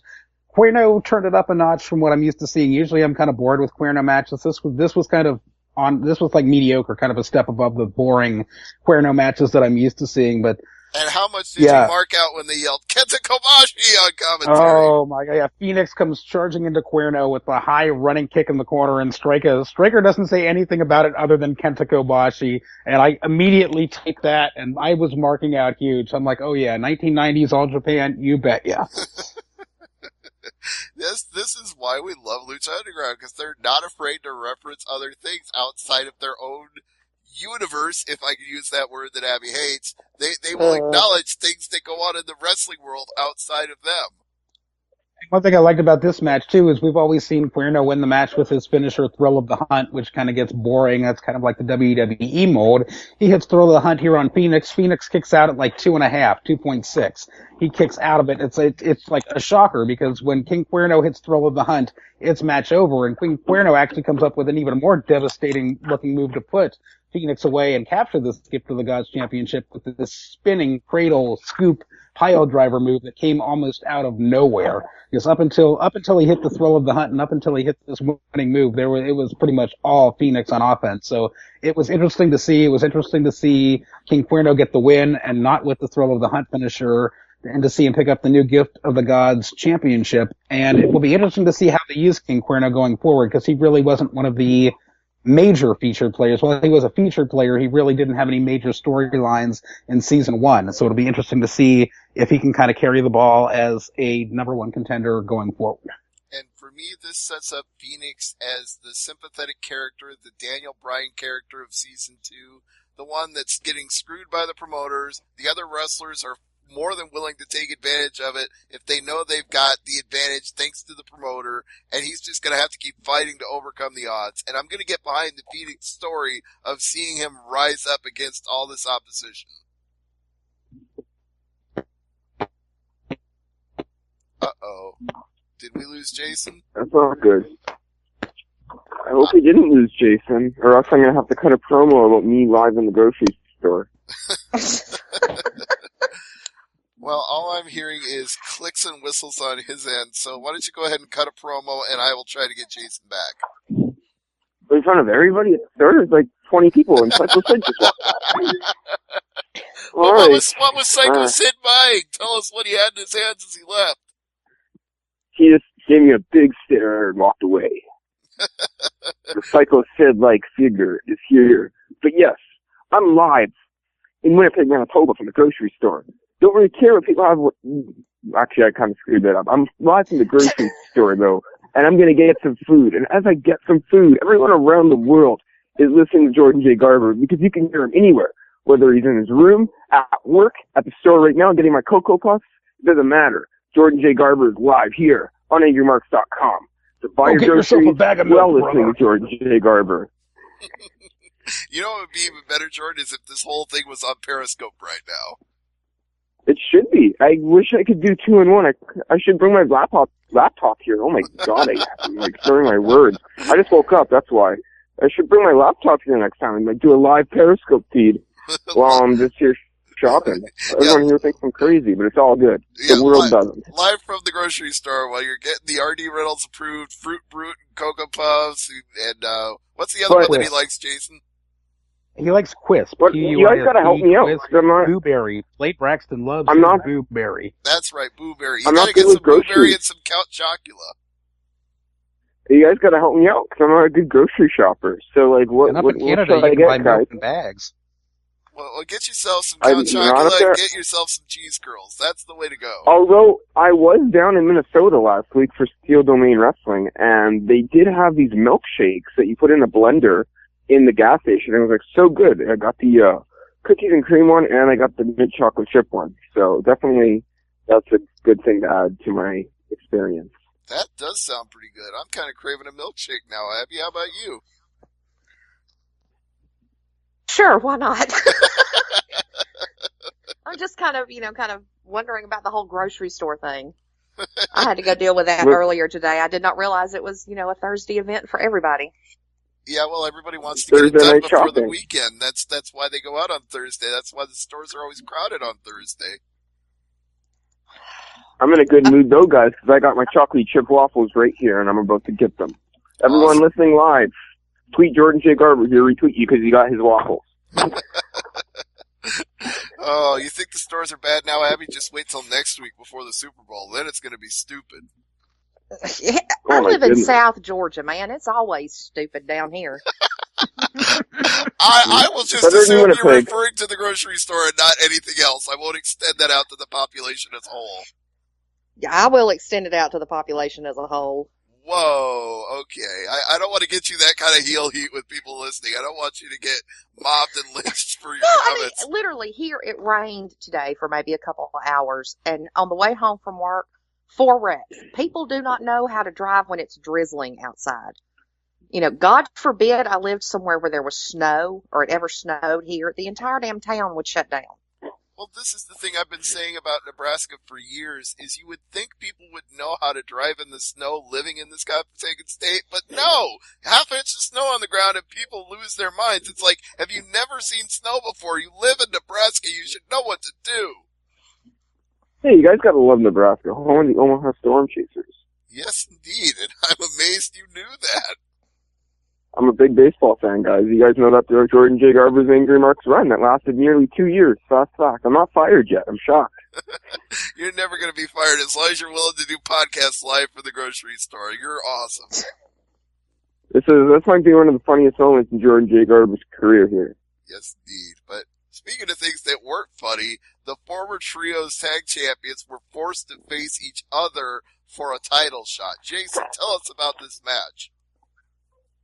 Speaker 3: Cuerno turned it up a notch from what I'm used to seeing. Usually I'm kind of bored with Cuerno matches. This was like mediocre, kind of a step above the boring Cuerno matches that I'm used to seeing, but
Speaker 2: And how much did you mark out when they yelled Kenta Kobashi on commentary?
Speaker 3: Oh my god, yeah. Phoenix comes charging into Cuerno with a high running kick in the corner, and Striker doesn't say anything about it other than Kenta Kobashi, and I immediately take that, and I was marking out huge. I'm like, oh yeah, 1990s All Japan, you bet, yeah.
Speaker 2: This is why we love Lucha Underground, because they're not afraid to reference other things outside of their own universe, if I can use that word that Abbey hates. They will acknowledge things that go on in the wrestling world outside of them.
Speaker 3: One thing I liked about this match, too, is we've always seen Cuerno win the match with his finisher, Thrill of the Hunt, which kind of gets boring. That's kind of like the WWE mold. He hits Thrill of the Hunt here on Phoenix. Phoenix kicks out at like 2.5, 2.6. He kicks out of it. It's like a shocker, because when King Cuerno hits Thrill of the Hunt, it's match over, and King Cuerno actually comes up with an even more devastating looking move to put Phoenix away and capture this Gift of the Gods championship with this spinning cradle scoop pile driver move that came almost out of nowhere. Because up until he hit the Thrill of the Hunt and up until he hit this winning move, it was pretty much all Phoenix on offense. So it was interesting to see. It was interesting to see King Cuerno get the win and not with the Thrill of the Hunt finisher, and to see him pick up the new Gift of the Gods championship. And it will be interesting to see how they use King Cuerno going forward, because he really wasn't one of the major featured players. Well, he was a featured player. He really didn't have any major storylines in season 1. So it'll be interesting to see if he can kind of carry the ball as a number 1 contender going forward.
Speaker 2: And for me, this sets up Phoenix as the sympathetic character, the Daniel Bryan character of season 2, the one that's getting screwed by the promoters. The other wrestlers are more than willing to take advantage of it if they know they've got the advantage thanks to the promoter, and he's just going to have to keep fighting to overcome the odds. And I'm going to get behind the Phoenix story of seeing him rise up against all this opposition. Uh-oh. Did we lose Jason?
Speaker 5: That's not good. I hope we didn't lose Jason, or else I'm going to have to cut a promo about me live in the grocery store.
Speaker 2: Well, all I'm hearing is clicks and whistles on his end, so why don't you go ahead and cut a promo, and I will try to get Jason back.
Speaker 5: In front of everybody at the store, there's like 20 people, and Psycho Sid just walked by.
Speaker 2: Well, what was Psycho Sid buying? Tell us what he had in his hands as he left.
Speaker 5: He just gave me a big stare and walked away. The Psycho Sid-like figure is here. But yes, I'm live in Winnipeg, Manitoba from the grocery store. Don't really care what people have. Actually, I kind of screwed that up. I'm live from the grocery store, though, and I'm going to get some food. And as I get some food, everyone around the world is listening to Jordan J. Garber, because you can hear him anywhere, whether he's in his room, at work, at the store right now getting my Cocoa Puffs. It doesn't matter. Jordan J. Garber is live here on AngryMarks.com. So buy your groceries while listening to Jordan J. Garber.
Speaker 2: You know what would be even better, Jordan, is if this whole thing was on Periscope right now.
Speaker 5: It should be. I wish I could do 2-in-1. I should bring my laptop here. Oh my god, I'm like slurring my words. I just woke up, that's why. I should bring my laptop here next time and like do a live Periscope feed while I'm just here shopping. Everyone here thinks I'm crazy, but it's all good. The world doesn't.
Speaker 2: Live from the grocery store while you're getting the R.D. Reynolds approved Fruit Brute and Cocoa Puffs and what's the other one that he likes, Jason?
Speaker 3: He likes Quisp.
Speaker 5: But you guys gotta help me out. I'm not...
Speaker 3: Blueberry. Blake Braxton loves Blueberry.
Speaker 2: That's right, Blueberry. You gotta get some Blueberry and some Count Chocula.
Speaker 5: You guys gotta help me out, because I'm not a good grocery shopper. So, like, what should I get, guys?
Speaker 3: Bags.
Speaker 2: Well, get yourself some Count Chocula and get yourself some cheese curls. That's the way to go.
Speaker 5: Although, I was down in Minnesota last week for Steel Domain Wrestling, and they did have these milkshakes that you put in a blender in the gas station. It was like so good. I got the cookies and cream one, and I got the mint chocolate chip one. So definitely, that's a good thing to add to my experience.
Speaker 2: That does sound pretty good. I'm kind of craving a milkshake now, Abby. How about you?
Speaker 4: Sure, why not? I'm just kind of wondering about the whole grocery store thing. I had to go deal with that earlier today. I did not realize it was, a Thursday event for everybody.
Speaker 2: Yeah, well, everybody wants to get it done before the weekend. That's why they go out on Thursday. That's why the stores are always crowded on Thursday.
Speaker 5: I'm in a good mood, though, guys, because I got my chocolate chip waffles right here, and I'm about to get them. Everyone listening live, tweet Jordan J. Garber here, retweet you, because he got his waffles.
Speaker 2: Oh, you think the stores are bad now, Abby? Just wait till next week before the Super Bowl. Then it's going to be stupid.
Speaker 4: I live in South Georgia, man. It's always stupid down here.
Speaker 2: I will just assume you're referring to the grocery store and not anything else. I won't extend that out to the population as a whole.
Speaker 4: Yeah, I will extend it out to the population as a whole.
Speaker 2: Whoa, okay. I don't want to get you that kind of heel heat with people listening. I don't want you to get mobbed and lynched for your comments.
Speaker 4: I mean, literally, here it rained today for maybe a couple of hours, and on the way home from work, 4 wrecks. People do not know how to drive when it's drizzling outside. You know, God forbid I lived somewhere where there was snow, or it ever snowed here. The entire damn town would shut down.
Speaker 2: Well, this is the thing I've been saying about Nebraska for years, is you would think people would know how to drive in the snow living in this godforsaken state, but no! Half-inch of snow on the ground and people lose their minds. It's like, have you never seen snow before? You live in Nebraska, you should know what to do.
Speaker 5: Hey, you guys gotta love Nebraska. Home of the Omaha Storm Chasers.
Speaker 2: Yes, indeed, and I'm amazed you knew that.
Speaker 5: I'm a big baseball fan, guys. You guys know that there was Jordan J. Garber's AngryMarks run that lasted nearly 2 years. Fast fact. I'm not fired yet. I'm shocked.
Speaker 2: You're never going to be fired as long as you're willing to do podcasts live for the grocery store. You're awesome.
Speaker 5: This might be one of the funniest moments in Jordan J. Garber's career here.
Speaker 2: Yes, indeed. But speaking of things that weren't funny, the former Trios tag champions were forced to face each other for a title shot. Jason, tell us about this match.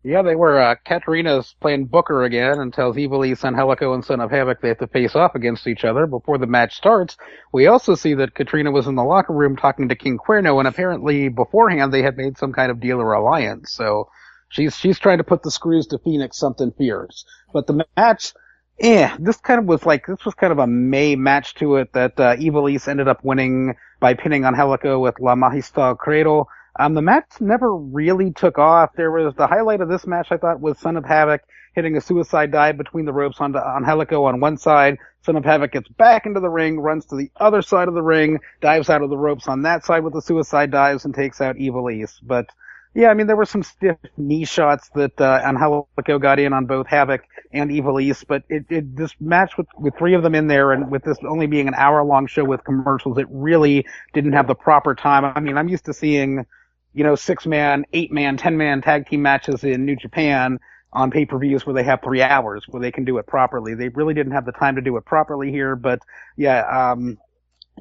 Speaker 3: Yeah, they were. Katarina's playing Booker again and tells Evil East, Angelico, and Son of Havoc they have to face off against each other before the match starts. We also see that Katrina was in the locker room talking to King Cuerno, and apparently beforehand they had made some kind of deal or alliance. So she's trying to put the screws to Phoenix something fierce. But the match, this was kind of a May match to it that Evil East ended up winning by pinning Angelico with La Magistral Cradle. The match never really took off. There was the highlight of this match, I thought, was Son of Havoc hitting a suicide dive between the ropes onto Angelico on one side. Son of Havoc gets back into the ring, runs to the other side of the ring, dives out of the ropes on that side with the suicide dives, and takes out Evil East. But yeah, I mean, there were some stiff knee shots that Angelico got in on both Havoc and Evil East, but this match with 3 of them in there, and with this only being an hour-long show with commercials, it really didn't have the proper time. I mean, I'm used to seeing 6-man, 8-man, 10-man tag team matches in New Japan on pay-per-views where they have 3 hours where they can do it properly. They really didn't have the time to do it properly here, but yeah,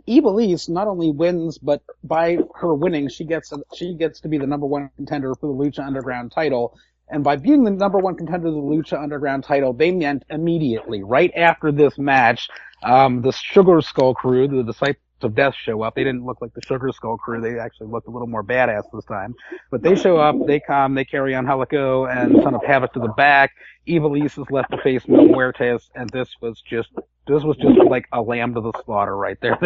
Speaker 3: Evil East not only wins, but by her winning, she gets to be the number 1 contender for the Lucha Underground title. And by being the number 1 contender to the Lucha Underground title, they meant immediately, right after this match, the Sugar Skull crew, the Disciples of Death, show up. They didn't look like the Sugar Skull crew. They actually looked a little more badass this time. But they show up, they come, they carry on Angelico and Son of Havoc to the back. Evil East is left to face Mil Muertes, and this was just like a lamb to the slaughter right there.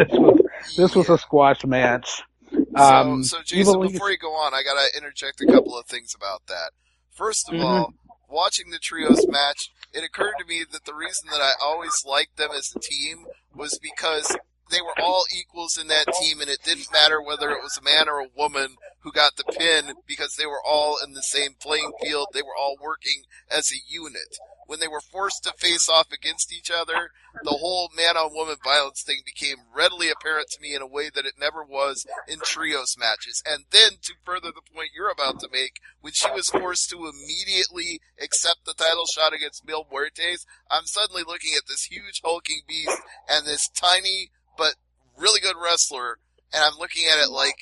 Speaker 3: This was a squash match.
Speaker 2: So Jason, before you go on, I gotta interject a couple of things about that. First of all, watching the trios match, it occurred to me that the reason that I always liked them as a team was because they were all equals in that team, and it didn't matter whether it was a man or a woman who got the pin because they were all in the same playing field. They were all working as a unit. When they were forced to face off against each other, the whole man-on-woman violence thing became readily apparent to me in a way that it never was in trios matches. And then, to further the point you're about to make, when she was forced to immediately accept the title shot against Mil Muertes, I'm suddenly looking at this huge hulking beast and this tiny but really good wrestler, and I'm looking at it like,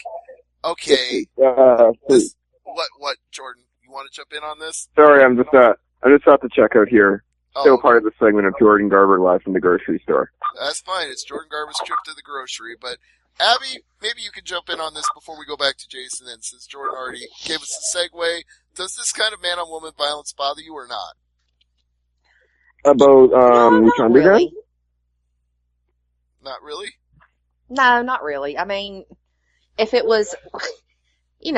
Speaker 2: okay, what, Jordan? You want to jump in on this?
Speaker 5: Sorry, I'm just out to check out here. Still part of the segment of Jordan Garber live from the grocery store.
Speaker 2: That's fine. It's Jordan Garber's trip to the grocery. But Abby, maybe you can jump in on this before we go back to Jason. And since Jordan already gave us a segue, does this kind of man-on-woman violence bother you or not?
Speaker 5: About Lucha Underground?
Speaker 4: Really.
Speaker 2: Not really?
Speaker 4: No, not really. I mean, if it was, if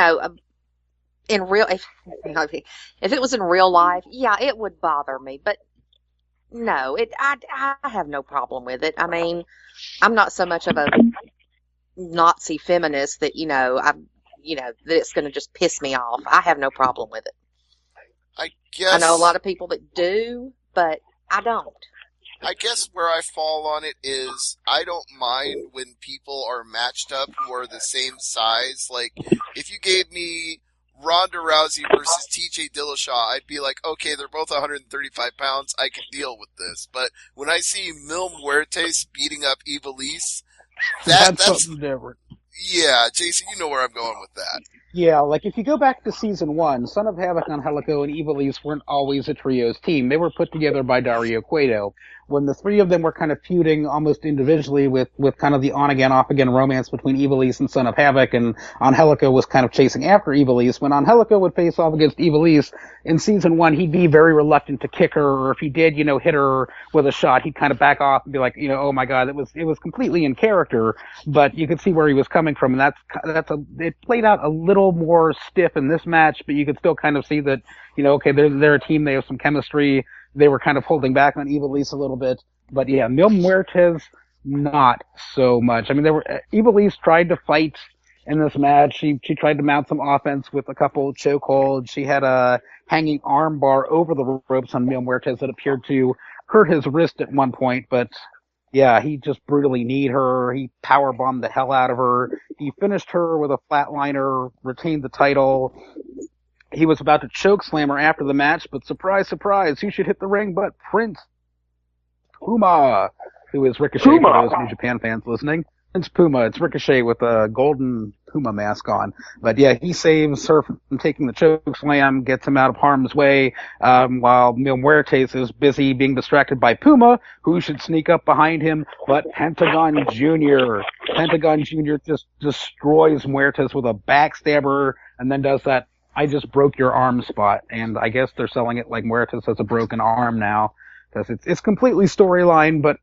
Speaker 4: it was in real life, yeah, it would bother me. But no, I have no problem with it. I mean, I'm not so much of a Nazi feminist that that it's going to just piss me off. I have no problem with it.
Speaker 2: I guess
Speaker 4: I know a lot of people that do, but I don't.
Speaker 2: I guess where I fall on it is I don't mind when people are matched up who are the same size. Like, if you gave me Ronda Rousey versus TJ Dillashaw, I'd be like, okay, they're both 135 pounds. I can deal with this. But when I see Mil Muertes beating up Ivelisse, that's
Speaker 3: something different.
Speaker 2: Yeah, Jason, you know where I'm going with that.
Speaker 3: Yeah, like if you go back to season 1, Son of Havoc, Angelico, and Ivelisse weren't always a trios team. They were put together by Dario Cueto. When the three of them were kind of feuding almost individually with kind of the on-again, off-again romance between Ivelisse and Son of Havoc, and Angelico was kind of chasing after Ivelisse. When Angelico would face off against Ivelisse in season 1, he'd be very reluctant to kick her, or if he did, hit her with a shot, he'd kind of back off and be like, oh my god, it was completely in character, but you could see where he was coming from, and it played out a little more stiff in this match, but you could still kind of see that, okay, they're a team, they have some chemistry. They were kind of holding back on Ivelisse a little bit, but yeah, Mil Muertes, not so much. I mean, Ivelisse tried to fight in this match. She tried to mount some offense with a couple chokeholds. She had a hanging arm bar over the ropes on Mil Muertes that appeared to hurt his wrist at one point, but yeah, he just brutally kneed her. He powerbombed the hell out of her. He finished her with a flatliner, retained the title. He was about to choke slam her after the match, but surprise, surprise, who should hit the ring but Prince Puma, who is Ricochet for those New Japan fans listening. Prince Puma, it's Ricochet with a golden Puma mask on. But yeah, he saves her from taking the choke slam, gets him out of harm's way, while Mil Muertes is busy being distracted by Puma, who should sneak up behind him, but Pentagon Jr. Pentagon Jr. just destroys Muertes with a backstabber, and then does that I just broke your arm spot, and I guess they're selling it like Muertes has a broken arm now, because it's completely storyline, but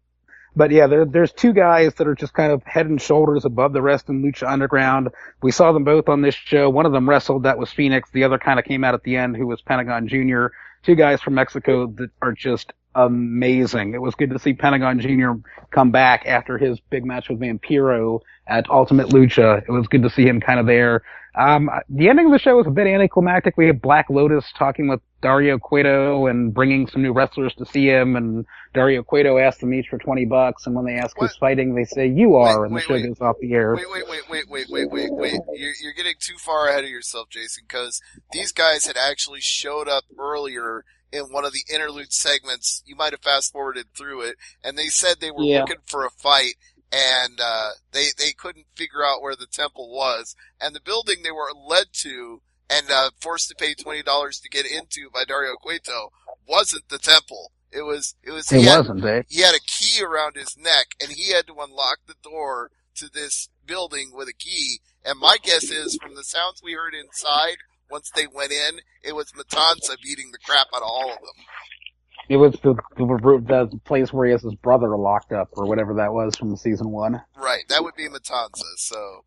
Speaker 3: yeah, there's two guys that are just kind of head and shoulders above the rest in Lucha Underground. We saw them both on this show. One of them wrestled, that was Phoenix. The other kind of came out at the end, who was Pentagon Jr. Two guys from Mexico that are just amazing. It was good to see Pentagon Jr. come back after his big match with Vampiro at Ultimate Lucha. It was good to see him kind of there. The ending of the show was a bit anticlimactic. We had Black Lotus talking with Dario Cueto and bringing some new wrestlers to see him, and Dario Cueto asked them each for $20, and when they ask who's fighting, they say, you are, and the show goes off the air.
Speaker 2: Wait. You're getting too far ahead of yourself, Jason, because these guys had actually showed up earlier in one of the interlude segments. You might have fast forwarded through it, and they said they were looking for a fight, and they couldn't figure out where the temple was, and the building they were led to and forced to pay $20 to get into by Dario Cueto wasn't the temple. He had a key around his neck, and he had to unlock the door to this building with a key. And my guess is, from the sounds we heard inside, once they went in, it was Matanza beating the crap out of all of them.
Speaker 3: It was the place where he has his brother locked up, or whatever that was from season 1.
Speaker 2: Right, that would be Matanza. So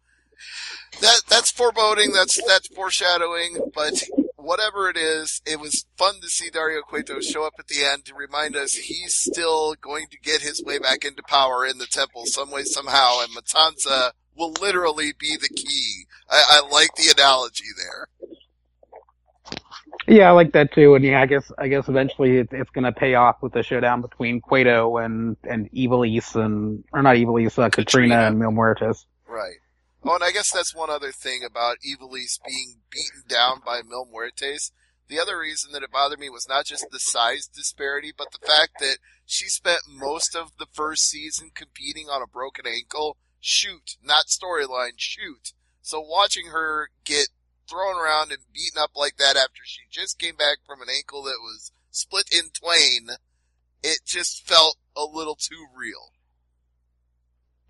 Speaker 2: that's foreboding, that's foreshadowing, but whatever it is, it was fun to see Dario Cueto show up at the end to remind us he's still going to get his way back into power in the temple some way, somehow, and Matanza will literally be the key. I like the analogy there.
Speaker 3: Yeah, I like that too, and yeah, I guess eventually it's gonna pay off with the showdown between Cueto and Ivelisse Katrina and Mil Muertes.
Speaker 2: Right. Oh, and I guess that's one other thing about Ivelisse being beaten down by Mil Muertes. The other reason that it bothered me was not just the size disparity, but the fact that she spent most of the first season competing on a broken ankle. Shoot, not storyline, shoot. So watching her get thrown around and beaten up like that after she just came back from an ankle that was split in twain, it just felt a little too real.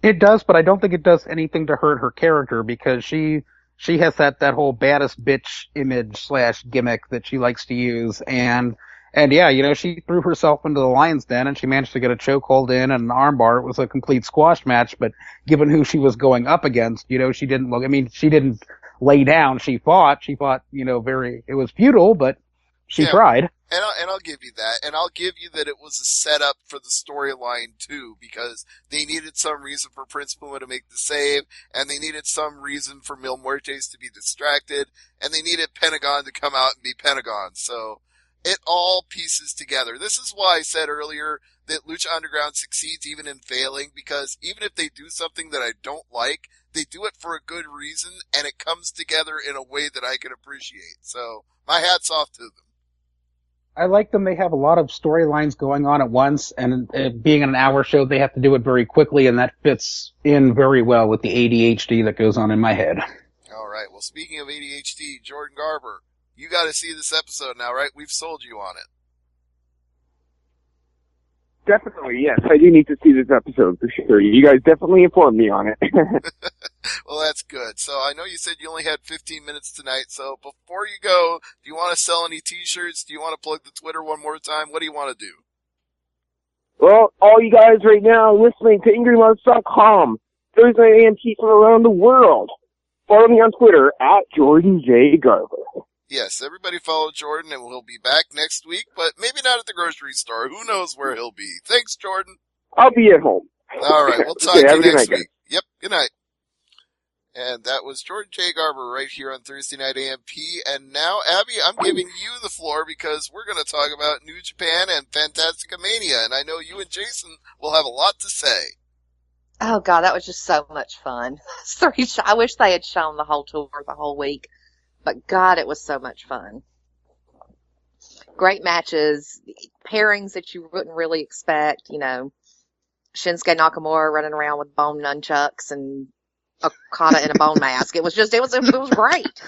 Speaker 3: It does, but I don't think it does anything to hurt her character, because she has that whole baddest bitch image / gimmick that she likes to use, and yeah, she threw herself into the lion's den and she managed to get a chokehold in and an armbar. It was a complete squash match, but given who she was going up against, she didn't lay down. She fought, it was futile, but she tried.
Speaker 2: And I'll give you that. And I'll give you that it was a setup for the storyline too, because they needed some reason for Prince Puma to make the save, and they needed some reason for Mil Muertes to be distracted, and they needed Pentagon to come out and be Pentagon. So It all pieces together. This is why I said earlier that Lucha Underground succeeds even in failing, because even if they do something that I don't like, they do it for a good reason, and it comes together in a way that I can appreciate. So, my hat's off to them.
Speaker 3: I like them. They have a lot of storylines going on at once, and being an hour show, they have to do it very quickly, and that fits in very well with the ADHD that goes on in my head.
Speaker 2: All right. Well, speaking of ADHD, Jordan Garber, you got to see this episode now, right? We've sold you on it.
Speaker 5: Definitely, yes. I do need to see this episode for sure. You guys definitely informed me on it.
Speaker 2: Well, that's good. So I know you said you only had 15 minutes tonight. So before you go, do you want to sell any t-shirts? Do you want to plug the Twitter one more time? What do you want to do?
Speaker 5: Well, all you guys right now listening to AngryMarks.com, Thursday AMP from around the world. Follow me on Twitter at Jordan J. Garber.
Speaker 2: Yes, everybody follow Jordan, and we'll be back next week, but maybe not at the grocery store. Who knows where he'll be? Thanks, Jordan.
Speaker 5: I'll be at home.
Speaker 2: All right, we'll talk to you next week. Yep, good night. And that was Jordan J. Garber right here on Thursday Night AMP. And now, Abby, I'm giving you the floor because we're going to talk about New Japan and Fantastica Mania, and I know you and Jason will have a lot to say.
Speaker 4: Oh, God, that was just so much fun. I wish they had shown the whole tour the whole week. But, God, it was so much fun. Great matches, pairings that you wouldn't really expect, you know, Shinsuke Nakamura running around with bone nunchucks and Okada in a bone mask. It was great.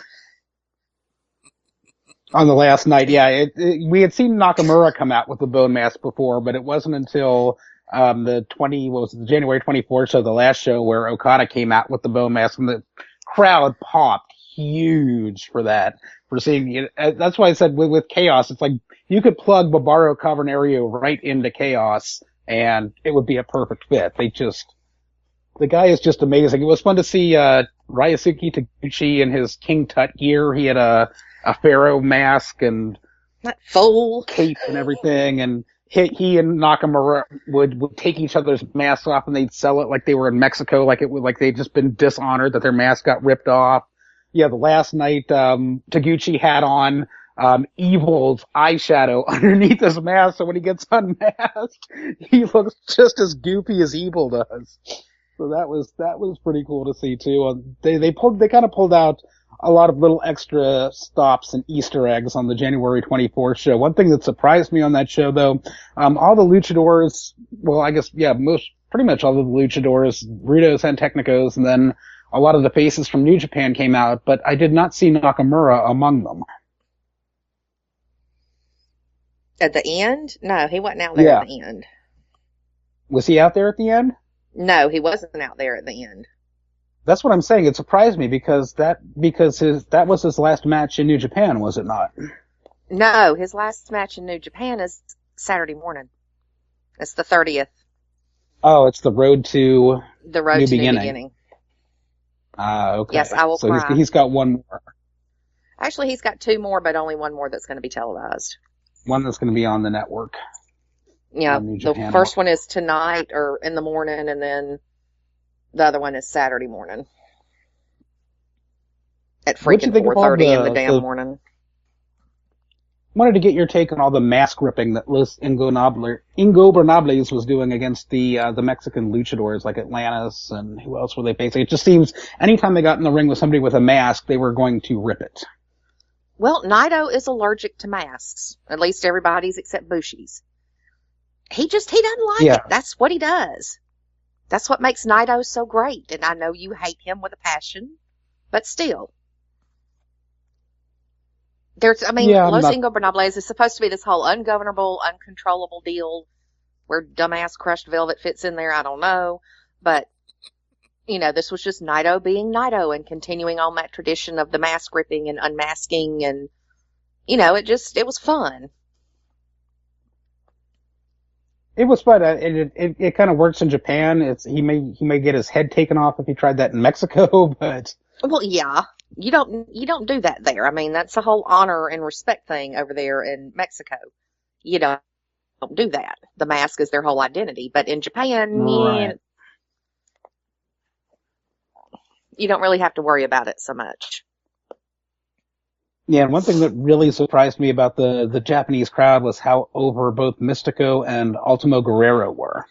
Speaker 3: On the last night, yeah, we had seen Nakamura come out with the bone mask before, but it wasn't until the January 24th show, the last show, where Okada came out with the bone mask, and the crowd popped huge for that, for seeing it. That's why I said with Chaos, it's like you could plug Barbaro Cavernario right into Chaos and it would be a perfect fit. The guy is just amazing. It was fun to see Ryosuke Taguchi in his King Tut gear. He had a pharaoh mask and
Speaker 4: that full
Speaker 3: cape and everything, and he and Nakamura would take each other's masks off and they'd sell it like they were in Mexico, like they'd just been dishonored, that their mask got ripped off. Yeah, the last night, Taguchi had on, Evil's eyeshadow underneath his mask, so when he gets unmasked, he looks just as goofy as Evil does. So that was pretty cool to see too. They kind of pulled out a lot of little extra stops and Easter eggs on the January 24th show. One thing that surprised me on that show though, all the luchadors, well, I guess, yeah, pretty much all of the luchadors, Rudos and Technicos, and then a lot of the faces from New Japan came out, but I did not see Nakamura among them.
Speaker 4: At the end? No, he wasn't out there at the end.
Speaker 3: Was he out there at the end?
Speaker 4: No, he wasn't out there at the end.
Speaker 3: That's what I'm saying. It surprised me because that was his last match in New Japan, was it not?
Speaker 4: No, his last match in New Japan is Saturday morning. It's the 30th.
Speaker 3: Oh, it's the road to
Speaker 4: New Beginning.
Speaker 3: Okay.
Speaker 4: Yes, I will
Speaker 3: so
Speaker 4: cry.
Speaker 3: He's got one more.
Speaker 4: Actually, he's got two more, but only one more that's going to be televised.
Speaker 3: One that's going to be on the network.
Speaker 4: Yeah, the first one is tonight or in the morning, and then the other one is Saturday morning. At freaking 4:30 in the damn morning.
Speaker 3: Wanted to get your take on all the mask ripping that Los Ingobernables was doing against the Mexican luchadors like Atlantis and who else were they facing? It just seems anytime they got in the ring with somebody with a mask, they were going to rip it.
Speaker 4: Well, Naito is allergic to masks. At least everybody's except Bushi's. He doesn't like it. That's what he does. That's what makes Naito so great. And I know you hate him with a passion, but still. Los Ingobernables is supposed to be this whole ungovernable, uncontrollable deal where dumbass crushed velvet fits in there. I don't know. But, you know, this was just Naito being Naito and continuing on that tradition of the mask ripping and unmasking. And, you know, it was fun.
Speaker 3: It was fun. It kind of works in Japan. He may get his head taken off if he tried that in Mexico, but.
Speaker 4: Well, yeah. You don't do that there. I mean, that's a whole honor and respect thing over there in Mexico. You don't do that. The mask is their whole identity. But in Japan,
Speaker 3: right.
Speaker 4: You don't really have to worry about it so much.
Speaker 3: Yeah, and one thing that really surprised me about the Japanese crowd was how over both Mystico and Ultimo Guerrero were.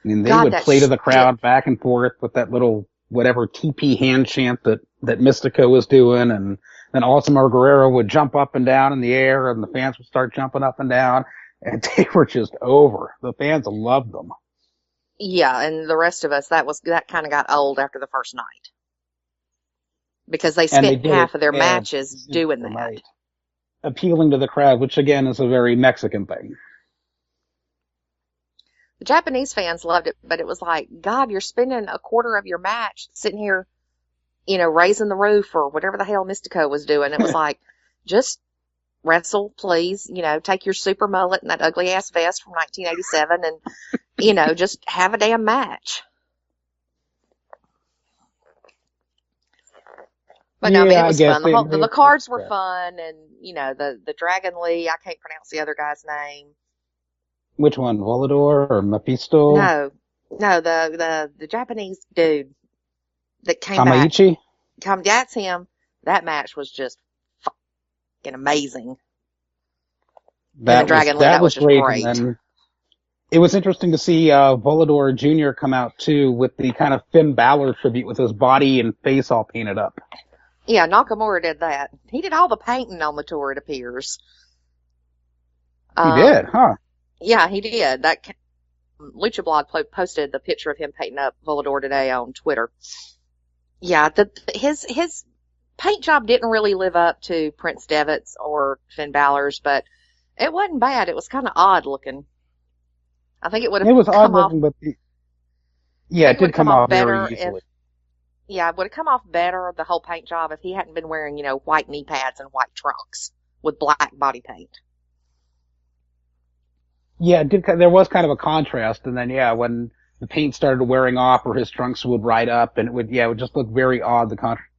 Speaker 3: I mean, they
Speaker 4: God,
Speaker 3: would
Speaker 4: that
Speaker 3: play to the
Speaker 4: shit.
Speaker 3: crowd back and forth with that little whatever TP hand chant that Mystico was doing, and then Ultimo Guerrero would jump up and down in the air, and the fans would start jumping up and down, and they were just over. The fans loved them.
Speaker 4: Yeah, and the rest of us, that kind of got old after the first night. Because they
Speaker 3: And they
Speaker 4: spent
Speaker 3: did it
Speaker 4: half of their matches
Speaker 3: every
Speaker 4: doing
Speaker 3: single
Speaker 4: that.
Speaker 3: night, appealing to the crowd, which again is a very Mexican thing.
Speaker 4: The Japanese fans loved it, but it was like, God, you're spending a quarter of your match sitting here, raising the roof or whatever the hell Mystico was doing. It was like, just wrestle, please. Take your super mullet and that ugly ass vest from 1987 and, just have a damn match. But no, I mean, it
Speaker 3: I
Speaker 4: was
Speaker 3: guess
Speaker 4: fun. The cards were fun, and the Dragon Lee. I can't pronounce the other guy's name.
Speaker 3: Which one, Volador or Mephisto?
Speaker 4: No, the Japanese dude that came
Speaker 3: Kamaichi?
Speaker 4: back. That's him. That match was just fucking amazing.
Speaker 3: That was
Speaker 4: just
Speaker 3: great. And then it was interesting to see Volador Jr. come out too with the kind of Finn Balor tribute with his body and face all painted up.
Speaker 4: Yeah, Nakamura did that. He did all the painting on the tour, it appears.
Speaker 3: He did, huh?
Speaker 4: Yeah, he did. That Lucha blog posted the picture of him painting up Volador today on Twitter. Yeah, his paint job didn't really live up to Prince Devitt's or Finn Balor's, but it wasn't bad. It was kind of odd looking. I think it would have
Speaker 3: It was
Speaker 4: come
Speaker 3: odd looking,
Speaker 4: off,
Speaker 3: but it did come off
Speaker 4: better
Speaker 3: very easily.
Speaker 4: Yeah, it would have come off better, the whole paint job, if he hadn't been wearing, white knee pads and white trunks with black body paint.
Speaker 3: Yeah, it did. There was kind of a contrast, and then when the paint started wearing off, or his trunks would ride up, and it would just look very odd. The contrast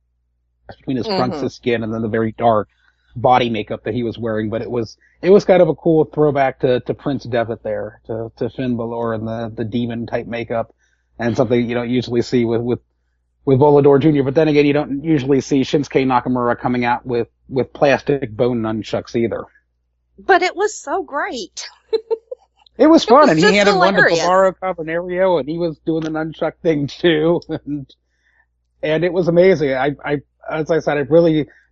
Speaker 3: between his trunks, his skin, and then the very dark body makeup that he was wearing. But it was kind of a cool throwback to Prince Devitt there, to Finn Balor and the demon type makeup, and something you don't usually see with Volador Jr. But then again, you don't usually see Shinsuke Nakamura coming out with plastic bone nunchucks either.
Speaker 4: But it was so great.
Speaker 3: It was fun, and he handed
Speaker 4: hilarious.
Speaker 3: one to Barbaro Cavernario, and he was doing the nunchuck thing too, and it was amazing. As I said,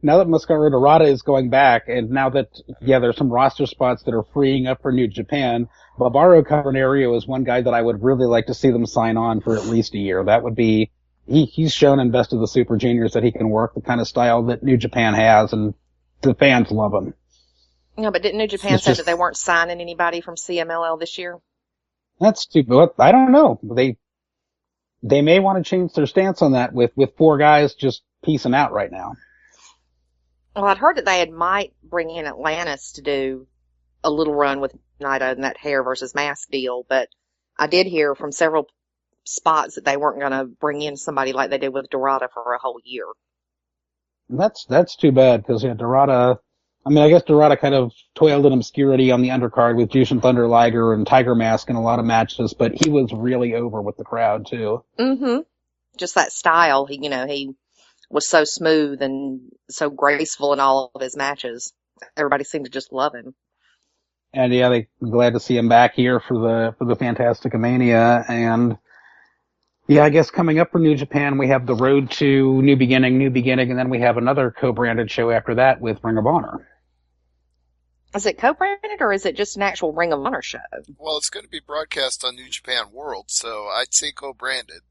Speaker 3: now that Mascara Dorada is going back, and now that, there's some roster spots that are freeing up for New Japan, Barbaro Cavernario is one guy that I would really like to see them sign on for at least a year. That would be, he's shown in Best of the Super Juniors that he can work the kind of style that New Japan has, and the fans love him.
Speaker 4: No, but didn't New Japan say that they weren't signing anybody from CMLL this year?
Speaker 3: That's stupid. I don't know. They may want to change their stance on that with 4 guys just piecing out right now.
Speaker 4: Well, I'd heard that they might bring in Atlantis to do a little run with Naito and that hair versus mask deal, but I did hear from several spots that they weren't going to bring in somebody like they did with Dorada for a whole year.
Speaker 3: That's too bad, because Dorada, I guess Dorada kind of toiled in obscurity on the undercard with Jushin Thunder Liger and Tiger Mask in a lot of matches, but he was really over with the crowd too.
Speaker 4: Just that style. He was so smooth and so graceful in all of his matches. Everybody seemed to just love him.
Speaker 3: And they're glad to see him back here for the Fantastica Mania. And I guess coming up for New Japan, we have the Road to New Beginning, and then we have another co-branded show after that with Ring of Honor.
Speaker 4: Is it co-branded, or is it just an actual Ring of Honor show?
Speaker 2: Well, it's going to be broadcast on New Japan World, so I'd say co-branded.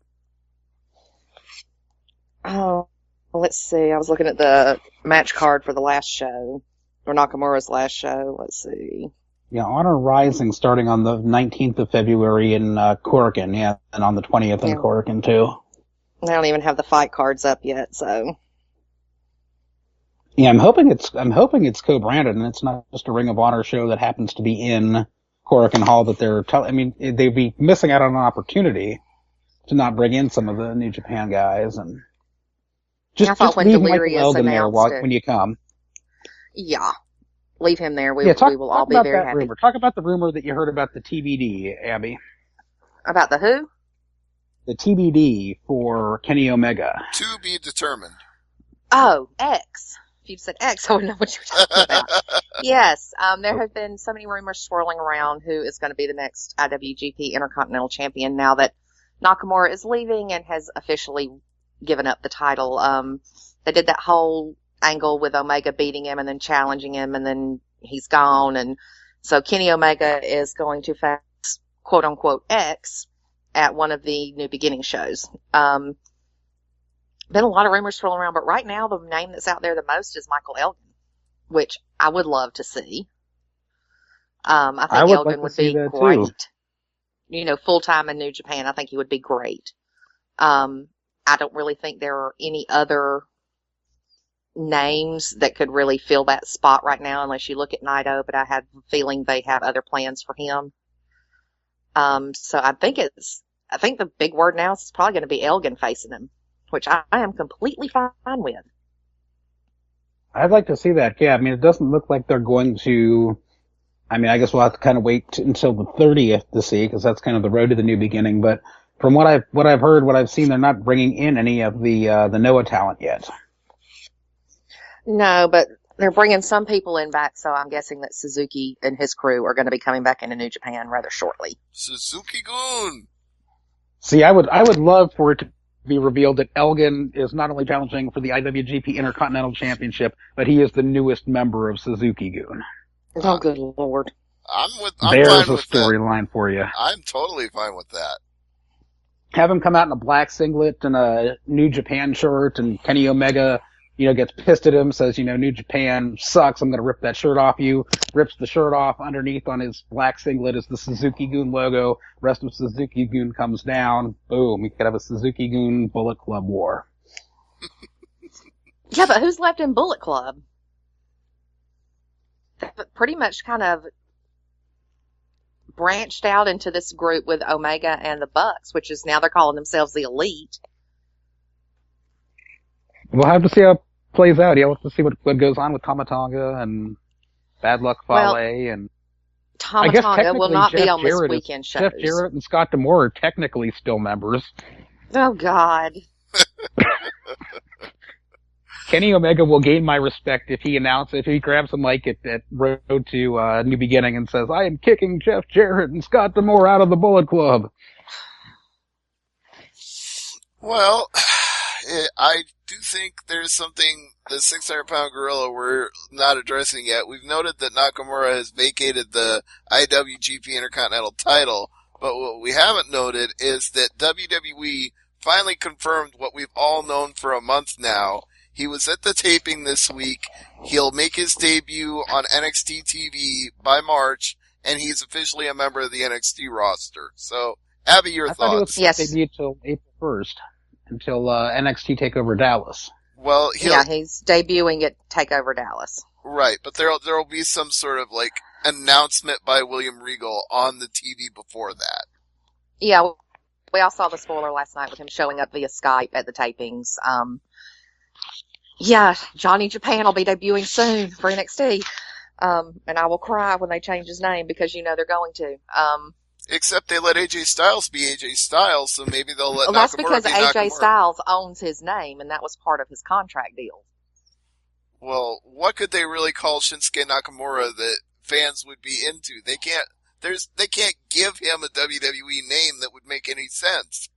Speaker 4: Oh, well, let's see. I was looking at the match card for the last show, or Nakamura's last show. Let's see.
Speaker 3: Yeah, Honor Rising starting on the 19th of February in Korakuen, and on the 20th in Korakuen too.
Speaker 4: I don't even have the fight cards up yet, so.
Speaker 3: Yeah, I'm hoping it's co-branded, and it's not just a Ring of Honor show that happens to be in Korakuen Hall that they're they'd be missing out on an opportunity to not bring in some of the New Japan guys, and just
Speaker 4: when
Speaker 3: leave
Speaker 4: Delirious
Speaker 3: Michael Elgin there when you come.
Speaker 4: Yeah. Leave him there. We will all be very happy.
Speaker 3: Rumor. Talk about the rumor that you heard about the TBD, Abby.
Speaker 4: About the who?
Speaker 3: The TBD for Kenny Omega.
Speaker 2: To be determined.
Speaker 4: Oh, X. If you'd said X, I wouldn't know what you were talking about. Yes, there have been so many rumors swirling around who is going to be the next IWGP Intercontinental Champion now that Nakamura is leaving and has officially given up the title. They did that whole angle with Omega beating him and then challenging him, and then he's gone. And so Kenny Omega is going to face quote unquote X at one of the New Beginning shows. Been a lot of rumors swirling around, but right now the name that's out there the most is Michael Elgin, which I would love to see. I think Elgin would be great. You know, full time in New Japan, I think he would be great. I don't really think there are any other names that could really fill that spot right now, unless you look at Naito, but I have a feeling they have other plans for him. So I think the big word now is probably going to be Elgin facing him, which I am completely fine with.
Speaker 3: I'd like to see that. Yeah, I mean, it doesn't look like they're going to. I mean, I guess we'll have to kind of wait until the 30th to see, because that's kind of the road to the New Beginning. But from what I've heard, what I've seen, they're not bringing in any of the Noah talent yet.
Speaker 4: No, but they're bringing some people in back, so I'm guessing that Suzuki and his crew are going to be coming back into New Japan rather shortly.
Speaker 2: Suzuki-gun!
Speaker 3: See, I would love for it to be revealed that Elgin is not only challenging for the IWGP Intercontinental Championship, but he is the newest member of Suzuki-gun.
Speaker 4: Oh, good Lord.
Speaker 3: There's a storyline for you.
Speaker 2: I'm totally fine with that.
Speaker 3: Have him come out in a black singlet and a New Japan shirt, and Kenny Omega, gets pissed at him, says, New Japan sucks, I'm going to rip that shirt off you. Rips the shirt off. Underneath on his black singlet is the Suzuki-gun logo. Rest of Suzuki-gun comes down. Boom. We could have a Suzuki-gun Bullet Club war.
Speaker 4: Yeah, but who's left in Bullet Club? But pretty much kind of branched out into this group with Omega and the Bucks, which is now they're calling themselves the Elite.
Speaker 3: We'll have to see how it plays out. Yeah, we'll have to see what goes on with Tamatanga and Bad Luck Fale and
Speaker 4: Tamatanga will not be on this weekend show.
Speaker 3: Jeff Jarrett and Scott D'Amore are technically still members.
Speaker 4: Oh, God.
Speaker 3: Kenny Omega will gain my respect if he grabs a mic at Road to New Beginning and says, I am kicking Jeff Jarrett and Scott D'Amore out of the Bullet Club.
Speaker 2: Well, I do think there's something, the 600-pound gorilla we're not addressing yet. We've noted that Nakamura has vacated the IWGP Intercontinental title, but what we haven't noted is that WWE finally confirmed what we've all known for a month now. He was at the taping this week. He'll make his debut on NXT TV by March, and he's officially a member of the NXT roster. So, Abby, your thoughts?
Speaker 3: He was debut till April 1st, until NXT TakeOver Dallas.
Speaker 2: Well,
Speaker 4: he's debuting at TakeOver Dallas.
Speaker 2: Right, but there'll be some sort of announcement by William Regal on the TV before that.
Speaker 4: Yeah, we all saw the spoiler last night with him showing up via Skype at the tapings. Yeah, Johnny Japan will be debuting soon for NXT. And I will cry when they change his name because they're going to.
Speaker 2: Except they let AJ Styles be AJ Styles, so maybe they'll let Nakamura
Speaker 4: that's because
Speaker 2: be
Speaker 4: AJ
Speaker 2: Nakamura.
Speaker 4: Styles owns his name, and that was part of his contract deal.
Speaker 2: Well, what could they really call Shinsuke Nakamura that fans would be into? They can't give him a WWE name that would make any sense.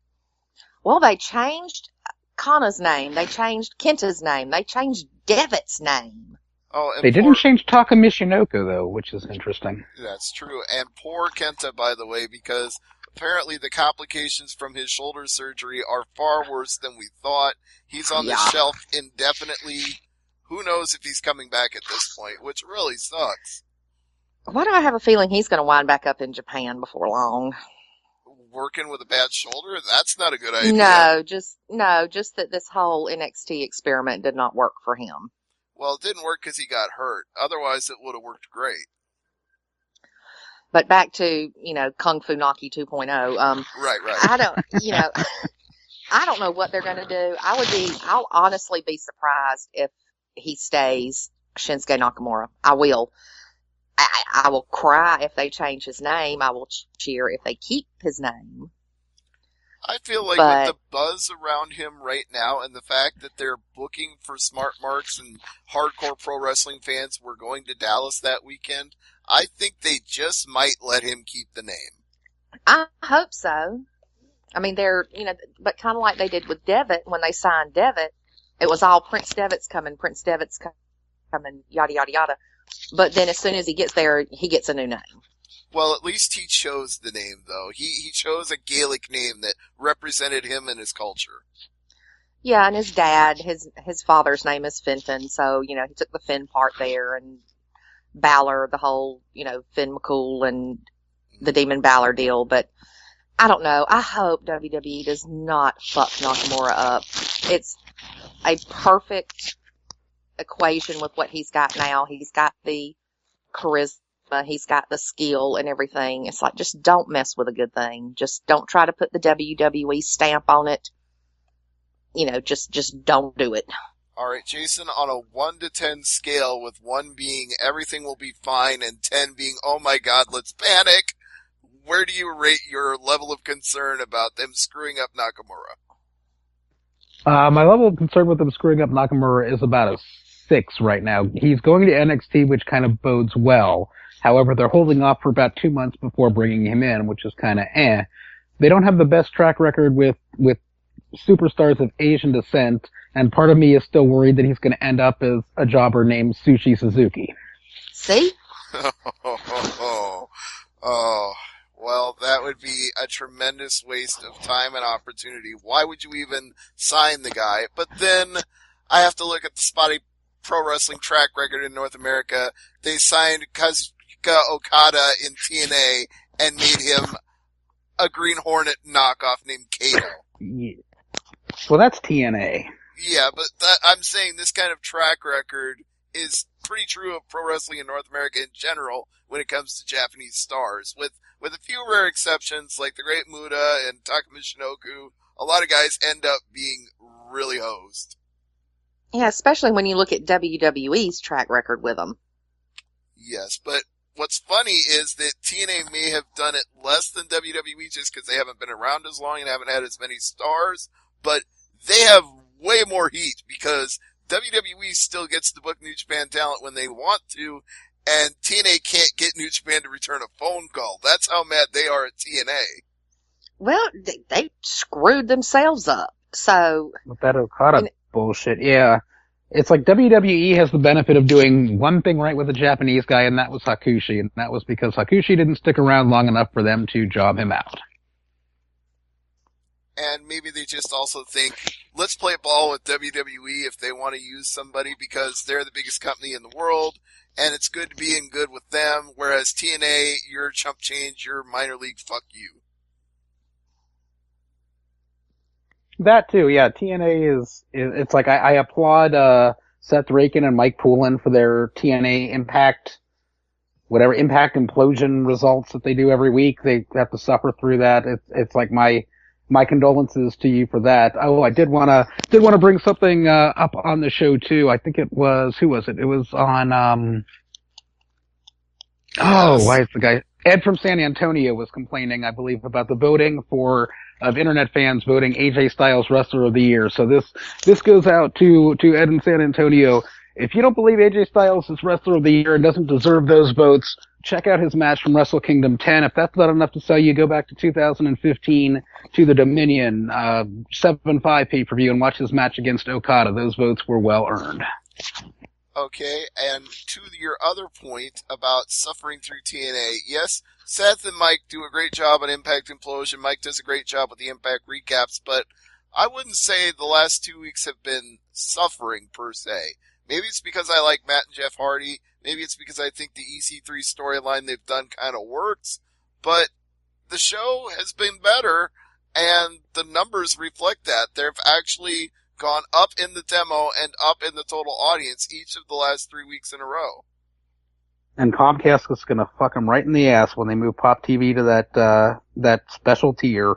Speaker 4: Well, they changed Kana's name. They changed Kenta's name. They changed Devitt's name.
Speaker 2: Oh, and
Speaker 3: they didn't change Taka Michinoku, though, which is interesting.
Speaker 2: That's true. And poor Kenta, by the way, because apparently the complications from his shoulder surgery are far worse than we thought. He's on the shelf indefinitely. Who knows if he's coming back at this point, which really sucks.
Speaker 4: Why do I have a feeling he's going to wind back up in Japan before long?
Speaker 2: Working with a bad shoulder? That's not a good idea.
Speaker 4: No, just that this whole NXT experiment did not work for him.
Speaker 2: Well, it didn't work because he got hurt. Otherwise, it would have worked great.
Speaker 4: But back to, Kung Fu Naki 2.0.
Speaker 2: Right.
Speaker 4: I don't know what they're going to do. I'll honestly be surprised if he stays Shinsuke Nakamura. I will. I will cry if they change his name. I will cheer if they keep his name.
Speaker 2: I feel like
Speaker 4: But
Speaker 2: with the buzz around him right now and the fact that they're booking for Smart Marks and hardcore pro wrestling fans who are going to Dallas that weekend, I think they just might let him keep the name.
Speaker 4: I hope so. I mean, but kind of like they did with Devitt when they signed Devitt, it was all Prince Devitt's coming, yada, yada, yada. But then as soon as he gets there, he gets a new name.
Speaker 2: Well, at least he chose the name, though. He chose a Gaelic name that represented him and his culture.
Speaker 4: Yeah, and his dad, his father's name is Fenton, so, he took the Finn part there, and Balor, the whole, Finn McCool and the Demon Balor deal, but I don't know. I hope WWE does not fuck Nakamura up. It's a perfect equation with what he's got now. He's got the charisma, he's got the skill and everything. It's like, just don't mess with a good thing. Just don't try to put the WWE stamp on it. Just don't do it.
Speaker 2: All right, Jason, on a 1 to 10 scale, with 1 being everything will be fine and 10 being, oh my God, let's panic, where do you rate your level of concern about them screwing up Nakamura?
Speaker 3: My level of concern with them screwing up Nakamura is about a 6 right now. He's going to NXT, which kind of bodes well. However, they're holding off for about 2 months before bringing him in, which is kind of eh. They don't have the best track record with superstars of Asian descent, and part of me is still worried that he's going to end up as a jobber named Sushi Suzuki.
Speaker 4: See?
Speaker 2: Oh, well, that would be a tremendous waste of time and opportunity. Why would you even sign the guy? But then I have to look at the spotty pro wrestling track record in North America. They signed Kazuchika Okada in TNA and made him a Green Hornet knockoff named Kato.
Speaker 3: Yeah. Well, that's TNA.
Speaker 2: Yeah, but I'm saying this kind of track record is pretty true of pro wrestling in North America in general when it comes to Japanese stars. With a few rare exceptions, like the Great Muta and Takumi Shinoku, a lot of guys end up being really hosed.
Speaker 4: Yeah, especially when you look at WWE's track record with them.
Speaker 2: Yes, but what's funny is that TNA may have done it less than WWE just because they haven't been around as long and haven't had as many stars, but they have way more heat because WWE still gets to book New Japan talent when they want to, and TNA can't get New Japan to return a phone call. That's how mad they are at TNA.
Speaker 4: Well, they screwed themselves up. So
Speaker 3: With that Okada bullshit, yeah. It's like WWE has the benefit of doing one thing right with a Japanese guy, and that was Hakushi, and that was because Hakushi didn't stick around long enough for them to job him out.
Speaker 2: And maybe they just also think, let's play ball with WWE if they want to use somebody because they're the biggest company in the world, and it's good to be in good with them, whereas TNA, you're chump change, you're minor league, fuck you.
Speaker 3: That too, yeah. TNA it's like I applaud Seth Rakin and Mike Poulin for their TNA Impact implosion results that they do every week. They have to suffer through that. It's like my condolences to you for that. Oh, I did wanna bring something up on the show too. I think it was, who was it? It was on why is the guy Ed from San Antonio was complaining, I believe, about the voting of internet fans voting AJ Styles Wrestler of the Year. So this goes out to Ed in San Antonio. If you don't believe AJ Styles is Wrestler of the Year and doesn't deserve those votes, check out his match from Wrestle Kingdom 10. If that's not enough to sell you, go back to 2015 to the Dominion 7-5 pay-per-view and watch his match against Okada. Those votes were well earned.
Speaker 2: Okay, and to your other point about suffering through TNA, yes, Seth and Mike do a great job on Impact Implosion. Mike does a great job with the Impact recaps, but I wouldn't say the last 2 weeks have been suffering per se. Maybe it's because I like Matt and Jeff Hardy. Maybe it's because I think the EC3 storyline they've done kind of works. But the show has been better, and the numbers reflect that. They've actually gone up in the demo and up in the total audience each of the last 3 weeks in a row.
Speaker 3: And Comcast is going to fuck them right in the ass when they move Pop TV to that special tier.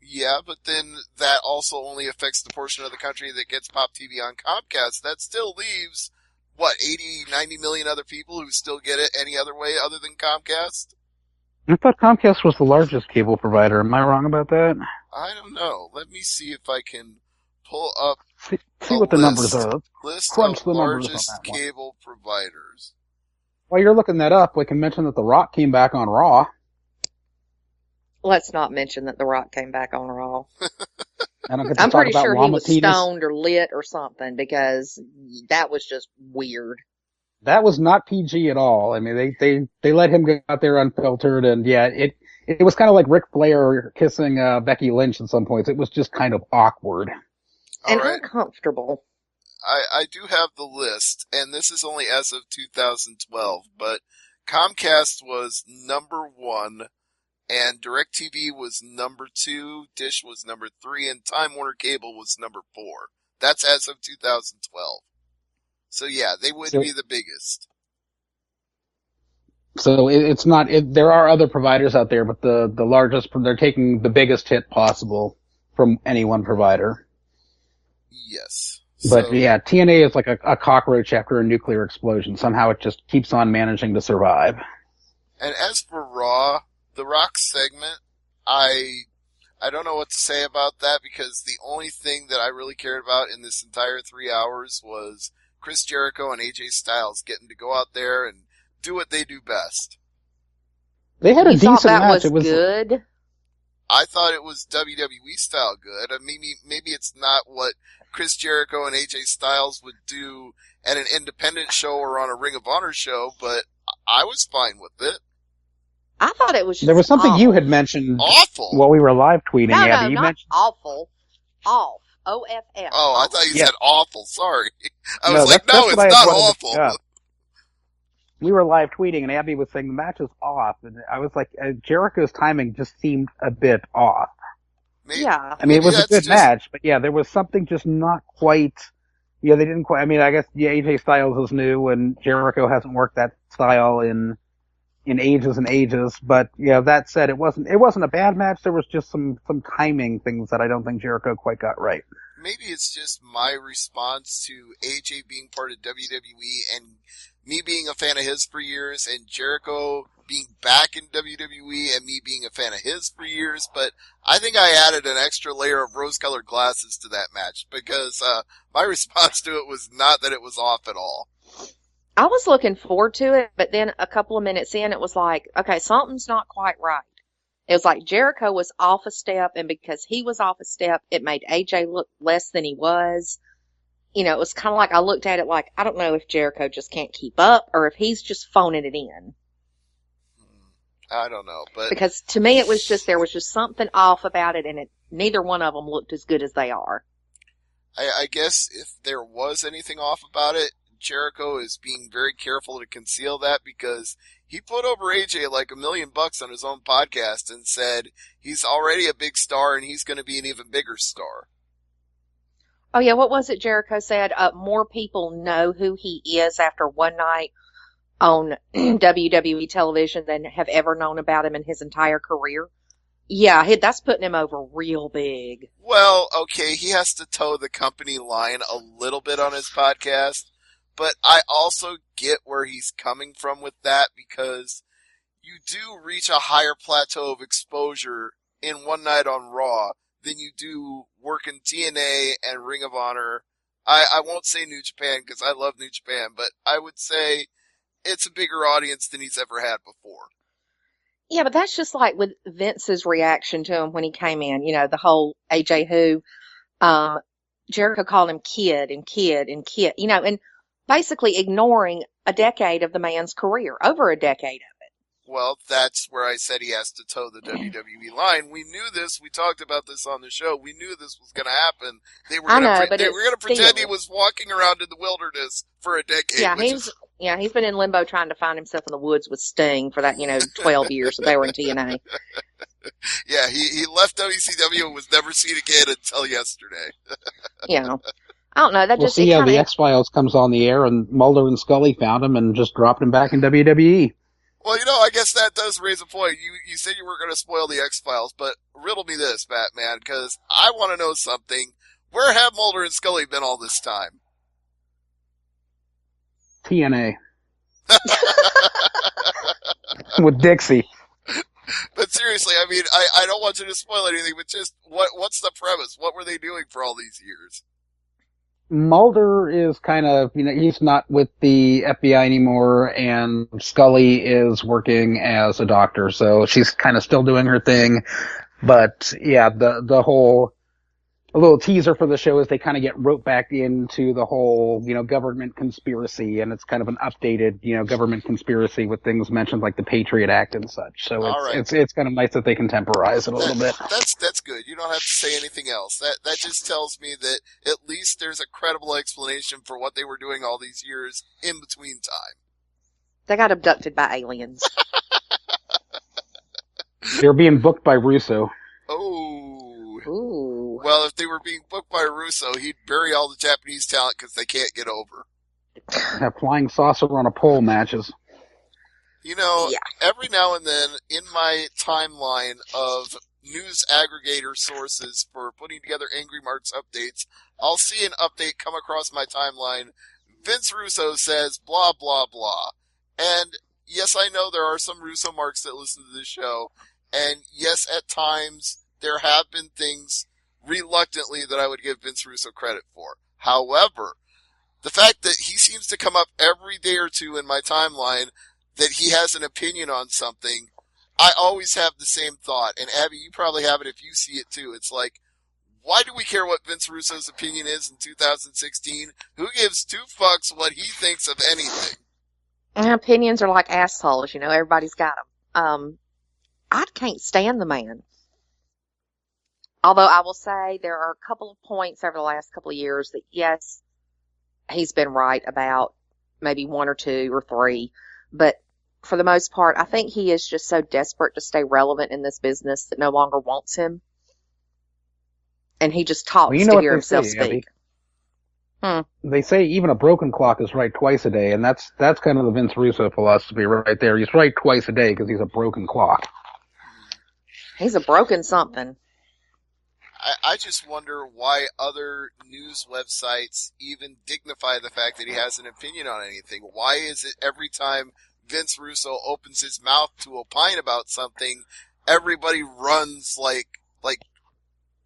Speaker 2: Yeah, but then that also only affects the portion of the country that gets Pop TV on Comcast. That still leaves, 80, 90 million other people who still get it any other way other than Comcast?
Speaker 3: I thought Comcast was the largest cable provider. Am I wrong about that?
Speaker 2: I don't know. Let me see if I can pull up
Speaker 3: See what the numbers are.
Speaker 2: List
Speaker 3: Crunch
Speaker 2: of
Speaker 3: the numbers on
Speaker 2: largest
Speaker 3: that one.
Speaker 2: cable providers.
Speaker 3: While you're looking that up, we can mention that The Rock came back on Raw.
Speaker 4: Let's not mention that The Rock came back on Raw.
Speaker 3: I don't get to
Speaker 4: I'm
Speaker 3: talk
Speaker 4: pretty
Speaker 3: about
Speaker 4: sure he
Speaker 3: llama
Speaker 4: was
Speaker 3: penis.
Speaker 4: stoned or lit or something, because that was just weird.
Speaker 3: That was not PG at all. I mean, they let him go out there unfiltered, and yeah, it was kind of like Ric Flair kissing Becky Lynch at some points. It was just kind of awkward.
Speaker 4: And
Speaker 2: All right.
Speaker 4: uncomfortable.
Speaker 2: I do have the list, and this is only as of 2012, but Comcast was number 1, and DirecTV was number 2, Dish was number 3, and Time Warner Cable was number 4. That's as of 2012. So yeah, they would be the biggest.
Speaker 3: So it's not, there are other providers out there, but the largest, they're taking the biggest hit possible from any one provider.
Speaker 2: Yes.
Speaker 3: But yeah, TNA is like a cockroach after a nuclear explosion. Somehow it just keeps on managing to survive.
Speaker 2: And as for Raw, the Rock segment, I don't know what to say about that, because the only thing that I really cared about in this entire 3 hours was Chris Jericho and AJ Styles getting to go out there and do what they do best.
Speaker 3: They had a decent match.
Speaker 4: It was good.
Speaker 2: I thought it was WWE style good. I mean, maybe it's not what Chris Jericho and AJ Styles would do at an independent show or on a Ring of Honor show, but I was fine with it.
Speaker 4: I thought it was just
Speaker 3: There was something
Speaker 4: awful.
Speaker 3: you had mentioned
Speaker 2: Awful.
Speaker 3: while we were live tweeting,
Speaker 4: No,
Speaker 3: Abby.
Speaker 4: not
Speaker 3: mentioned
Speaker 4: awful. Off. O-F-F.
Speaker 2: Oh, I thought you said awful. Sorry. I
Speaker 3: No,
Speaker 2: was like,
Speaker 3: that's
Speaker 2: it's
Speaker 3: what I
Speaker 2: not
Speaker 3: wanted to
Speaker 2: awful.
Speaker 3: bring up. We were live tweeting, and Abby was saying the match is off, and I was like, Jericho's timing just seemed a bit off.
Speaker 4: Yeah.
Speaker 3: I mean, it was a good match, but yeah, there was something just not quite. Yeah, they didn't quite. I mean, I guess AJ Styles is new, and Jericho hasn't worked that style in ages and ages. But yeah, that said, it wasn't a bad match. There was just some timing things that I don't think Jericho quite got right.
Speaker 2: Maybe it's just my response to AJ being part of WWE and me being a fan of his for years, and Jericho being back in WWE and me being a fan of his for years. But I think I added an extra layer of rose-colored glasses to that match, because my response to it was not that it was off at all.
Speaker 4: I was looking forward to it, but then a couple of minutes in, it was like, okay, something's not quite right. It was like Jericho was off a step, and because he was off a step, it made AJ look less than he was. You know, it was kind of like I looked at it like, I don't know if Jericho just can't keep up or if he's just phoning it in.
Speaker 2: I don't know, but
Speaker 4: because to me it was just, there was just something off about it, and neither one of them looked as good as they are.
Speaker 2: I guess if there was anything off about it, Jericho is being very careful to conceal that, because he put over AJ like $1 million on his own podcast and said he's already a big star and he's going to be an even bigger star.
Speaker 4: Oh yeah, what was it Jericho said? More people know who he is after one night on WWE television than have ever known about him in his entire career. Yeah, that's putting him over real big.
Speaker 2: Well, okay, he has to toe the company line a little bit on his podcast, but I also get where he's coming from with that, because you do reach a higher plateau of exposure in one night on Raw than you do working TNA and Ring of Honor. I won't say New Japan, because I love New Japan, but I would say it's a bigger audience than he's ever had before.
Speaker 4: Yeah, but that's just like with Vince's reaction to him when he came in. You know, the whole AJ Who, Jericho called him kid and kid and kid, you know, and basically ignoring a decade of the man's career, over a decade of it.
Speaker 2: Well, that's where I said he has to toe the WWE line. We knew this. We talked about this on the show. We knew this was going to happen. They were going to pretend he was walking around in the wilderness for a decade.
Speaker 4: Yeah, he's been in limbo trying to find himself in the woods with Sting for that, 12 years that they were in TNA.
Speaker 2: Yeah, he left WCW and was never seen again until yesterday.
Speaker 4: Yeah. I don't know.
Speaker 3: We'll see how the X-Files comes on the air, and Mulder and Scully found him and just dropped him back in WWE.
Speaker 2: Well, I guess that does raise a point. You said you weren't going to spoil the X-Files, but riddle me this, Batman, because I want to know something. Where have Mulder and Scully been all this time?
Speaker 3: TNA. With Dixie.
Speaker 2: But seriously, I mean, I don't want you to spoil anything, but just what's the premise? What were they doing for all these years?
Speaker 3: Mulder is kind of, he's not with the FBI anymore, and Scully is working as a doctor, so she's kind of still doing her thing. But yeah, the whole, a little teaser for the show is they kind of get roped back into the whole, government conspiracy, and it's kind of an updated, government conspiracy with things mentioned like the Patriot Act and such. So it's kind of nice that they contemporize it a little bit.
Speaker 2: That's good. You don't have to say anything else. That just tells me that at least there's a credible explanation for what they were doing all these years in between time.
Speaker 4: They got abducted by aliens.
Speaker 3: They're being booked by Russo.
Speaker 2: Oh.
Speaker 4: Ooh.
Speaker 2: Well, if they were being booked by Russo, he'd bury all the Japanese talent because they can't get over.
Speaker 3: That flying saucer on a pole matches.
Speaker 2: Every now and then in my timeline of news aggregator sources for putting together Angry Marks updates, I'll see an update come across my timeline. Vince Russo says blah, blah, blah. And yes, I know there are some Russo marks that listen to this show. And yes, at times there have been things reluctantly that I would give Vince Russo credit for. However, the fact that he seems to come up every day or two in my timeline that he has an opinion on something, I always have the same thought. And Abby, you probably have it if you see it too. It's like, why do we care what Vince Russo's opinion is in 2016? Who gives two fucks what he thinks of anything?
Speaker 4: Opinions are like assholes, everybody's got them. I can't stand the man. Although I will say there are a couple of points over the last couple of years that, yes, he's been right about, maybe one or two or three. But for the most part, I think he is just so desperate to stay relevant in this business that no longer wants him. And he just talks to hear himself speak.
Speaker 3: They say even a broken clock is right twice a day, and that's kind of the Vince Russo philosophy right there. He's right twice a day because he's a broken clock.
Speaker 4: He's a broken something.
Speaker 2: I just wonder why other news websites even dignify the fact that he has an opinion on anything. Why is it every time Vince Russo opens his mouth to opine about something, everybody runs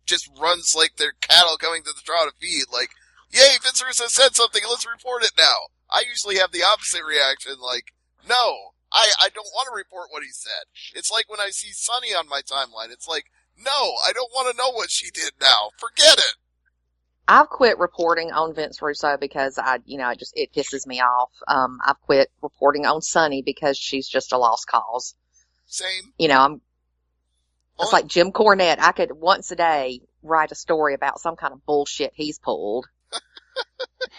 Speaker 2: just runs like they're cattle coming to the trough to feed? Like, yay, Vince Russo said something, let's report it now. I usually have the opposite reaction, like, no, I don't want to report what he said. It's like when I see Sunny on my timeline, it's like, no, I don't want to know what she did now. Forget it.
Speaker 4: I've quit reporting on Vince Russo because it pisses me off. I've quit reporting on Sunny because she's just a lost cause.
Speaker 2: Same.
Speaker 4: It's like Jim Cornette. I could once a day write a story about some kind of bullshit he's pulled.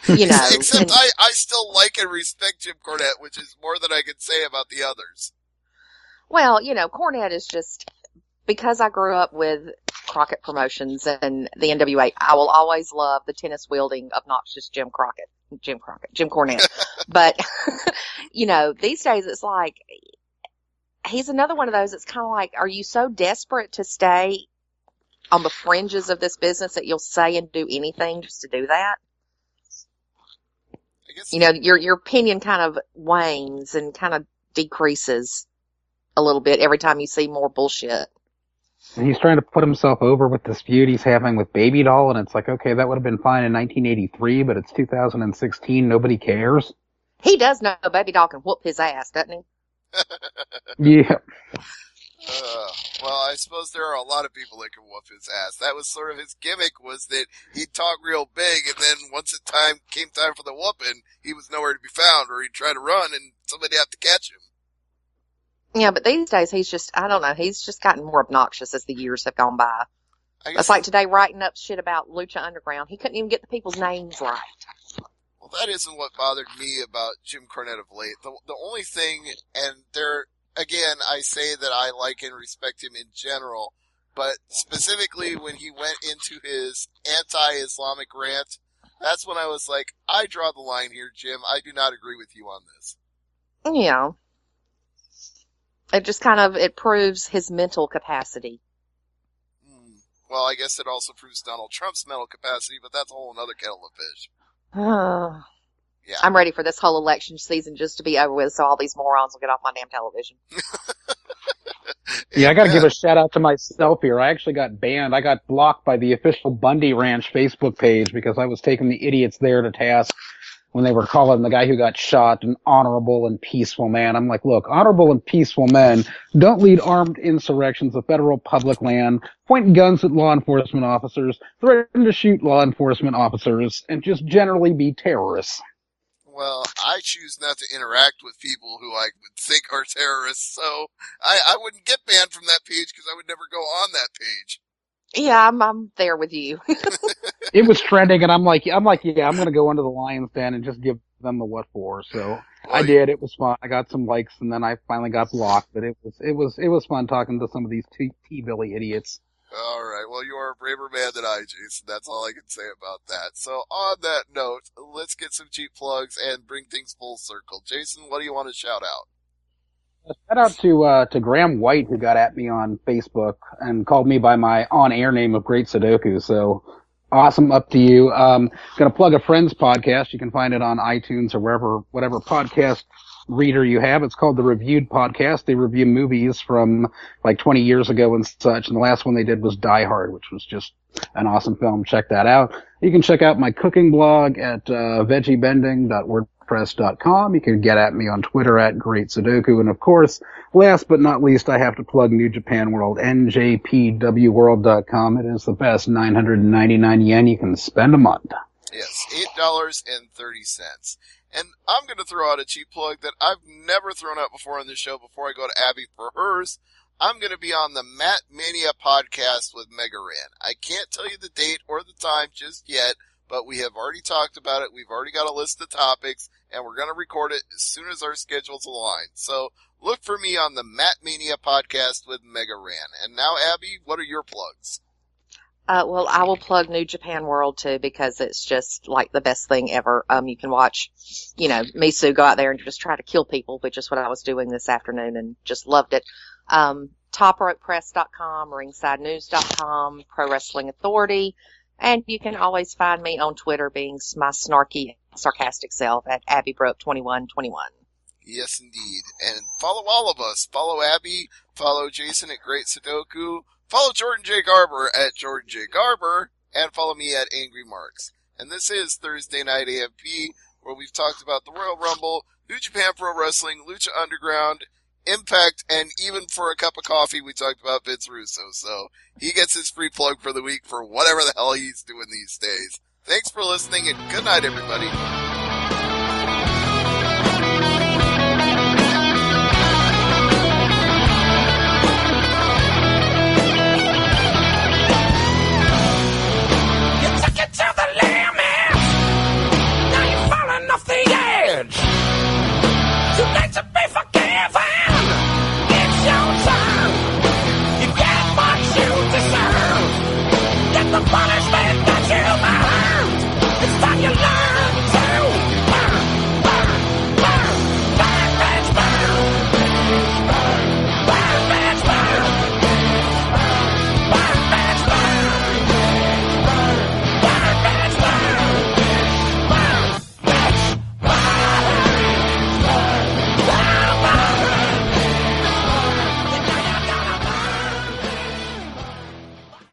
Speaker 2: Except I still like and respect Jim Cornette, which is more than I can say about the others.
Speaker 4: Well, Cornette is just, because I grew up with Crockett Promotions and the NWA, I will always love the tennis-wielding, obnoxious Jim Cornette. But, these days it's like, he's another one of those, it's kind of like, are you so desperate to stay on the fringes of this business that you'll say and do anything just to do that?
Speaker 2: I guess
Speaker 4: your opinion kind of wanes and kind of decreases a little bit every time you see more bullshit.
Speaker 3: And he's trying to put himself over with this feud he's having with Baby Doll, and it's like, okay, that would have been fine in 1983, but it's 2016, nobody cares.
Speaker 4: He does know Baby Doll can whoop his ass, doesn't he?
Speaker 3: Yeah.
Speaker 2: Well, I suppose there are a lot of people that can whoop his ass. That was sort of his gimmick, was that he'd talk real big, and then once it came time for the whooping, he was nowhere to be found, or he'd try to run, and somebody'd have to catch him.
Speaker 4: Yeah, but these days he's just, I don't know, he's just gotten more obnoxious as the years have gone by. It's like today writing up shit about Lucha Underground. He couldn't even get the people's names right.
Speaker 2: Well, that isn't what bothered me about Jim Cornette of late. The only thing, and there, again, I say that I like and respect him in general, but specifically when he went into his anti-Islamic rant, that's when I was like, I draw the line here, Jim. I do not agree with you on this.
Speaker 4: Yeah. It just it proves his mental capacity.
Speaker 2: Well, I guess it also proves Donald Trump's mental capacity, but that's a whole other kettle of fish. Yeah.
Speaker 4: I'm ready for this whole election season just to be over with so all these morons will get off my damn television.
Speaker 3: Yeah, I got to give a shout out to myself here. I actually got banned. I got blocked by the official Bundy Ranch Facebook page because I was taking the idiots there to task when they were calling the guy who got shot an honorable and peaceful man. I'm like, look, honorable and peaceful men don't lead armed insurrections of federal public land, point guns at law enforcement officers, threaten to shoot law enforcement officers, and just generally be terrorists.
Speaker 2: Well, I choose not to interact with people who I would think are terrorists, so I wouldn't get banned from that page because I would never go on that page.
Speaker 4: Yeah, I'm there with you.
Speaker 3: It was trending, and I'm like, yeah, I'm going to go into the Lions Den and just give them the what for. So
Speaker 2: Well,
Speaker 3: I did. It was fun. I got some likes, and then I finally got blocked. But it was fun talking to some of these T-Billy idiots.
Speaker 2: All right. Well, you are a braver man than I, Jason. That's all I can say about that. So on that note, let's get some cheap plugs and bring things full circle. Jason, what do you want to shout out?
Speaker 3: Shout out to Graham White, who got at me on Facebook and called me by my on-air name of Great Sudoku. So awesome, up to you. Gonna plug a friend's podcast. You can find it on iTunes or whatever podcast reader you have. It's called The Reviewed Podcast. They review movies from like 20 years ago and such. And the last one they did was Die Hard, which was just an awesome film. Check that out. You can check out my cooking blog at veggiebending.wordpress.com. You can get at me on Twitter at Great Sudoku. And of course, last but not least, I have to plug New Japan World, njpwworld.com. It is the best 999 yen you can spend a month.
Speaker 2: Yes, $8.30. And I'm going to throw out a cheap plug that I've never thrown out before on this show before I go to Abbey for hers. I'm going to be on the Matt Mania podcast with Mega Ran. I can't tell you the date or the time just yet, but we have already talked about it. We've already got a list of topics, and we're going to record it as soon as our schedules align. So look for me on the Matt Mania podcast with Mega Ran. And now, Abby, what are your plugs?
Speaker 4: Well, I will plug New Japan World too because it's just like the best thing ever. You can watch, Misu go out there and just try to kill people, which is what I was doing this afternoon and just loved it. TopRopePress.com, RingsideNews.com, Pro Wrestling Authority, and you can always find me on Twitter being my snarky, sarcastic self at AbbeyBroke2121.
Speaker 2: Yes, indeed. And follow all of us. Follow Abby. Follow Jason at Great Sudoku. Follow Jordan J. Garber at Jordan J. Garber, and follow me at AngryMarks. And this is Thursday Night AMP, where we've talked about the Royal Rumble, New Japan Pro Wrestling, Lucha Underground, Impact, and even for a cup of coffee, we talked about Vince Russo. So he gets his free plug for the week for whatever the hell he's doing these days. Thanks for listening, and good night, everybody.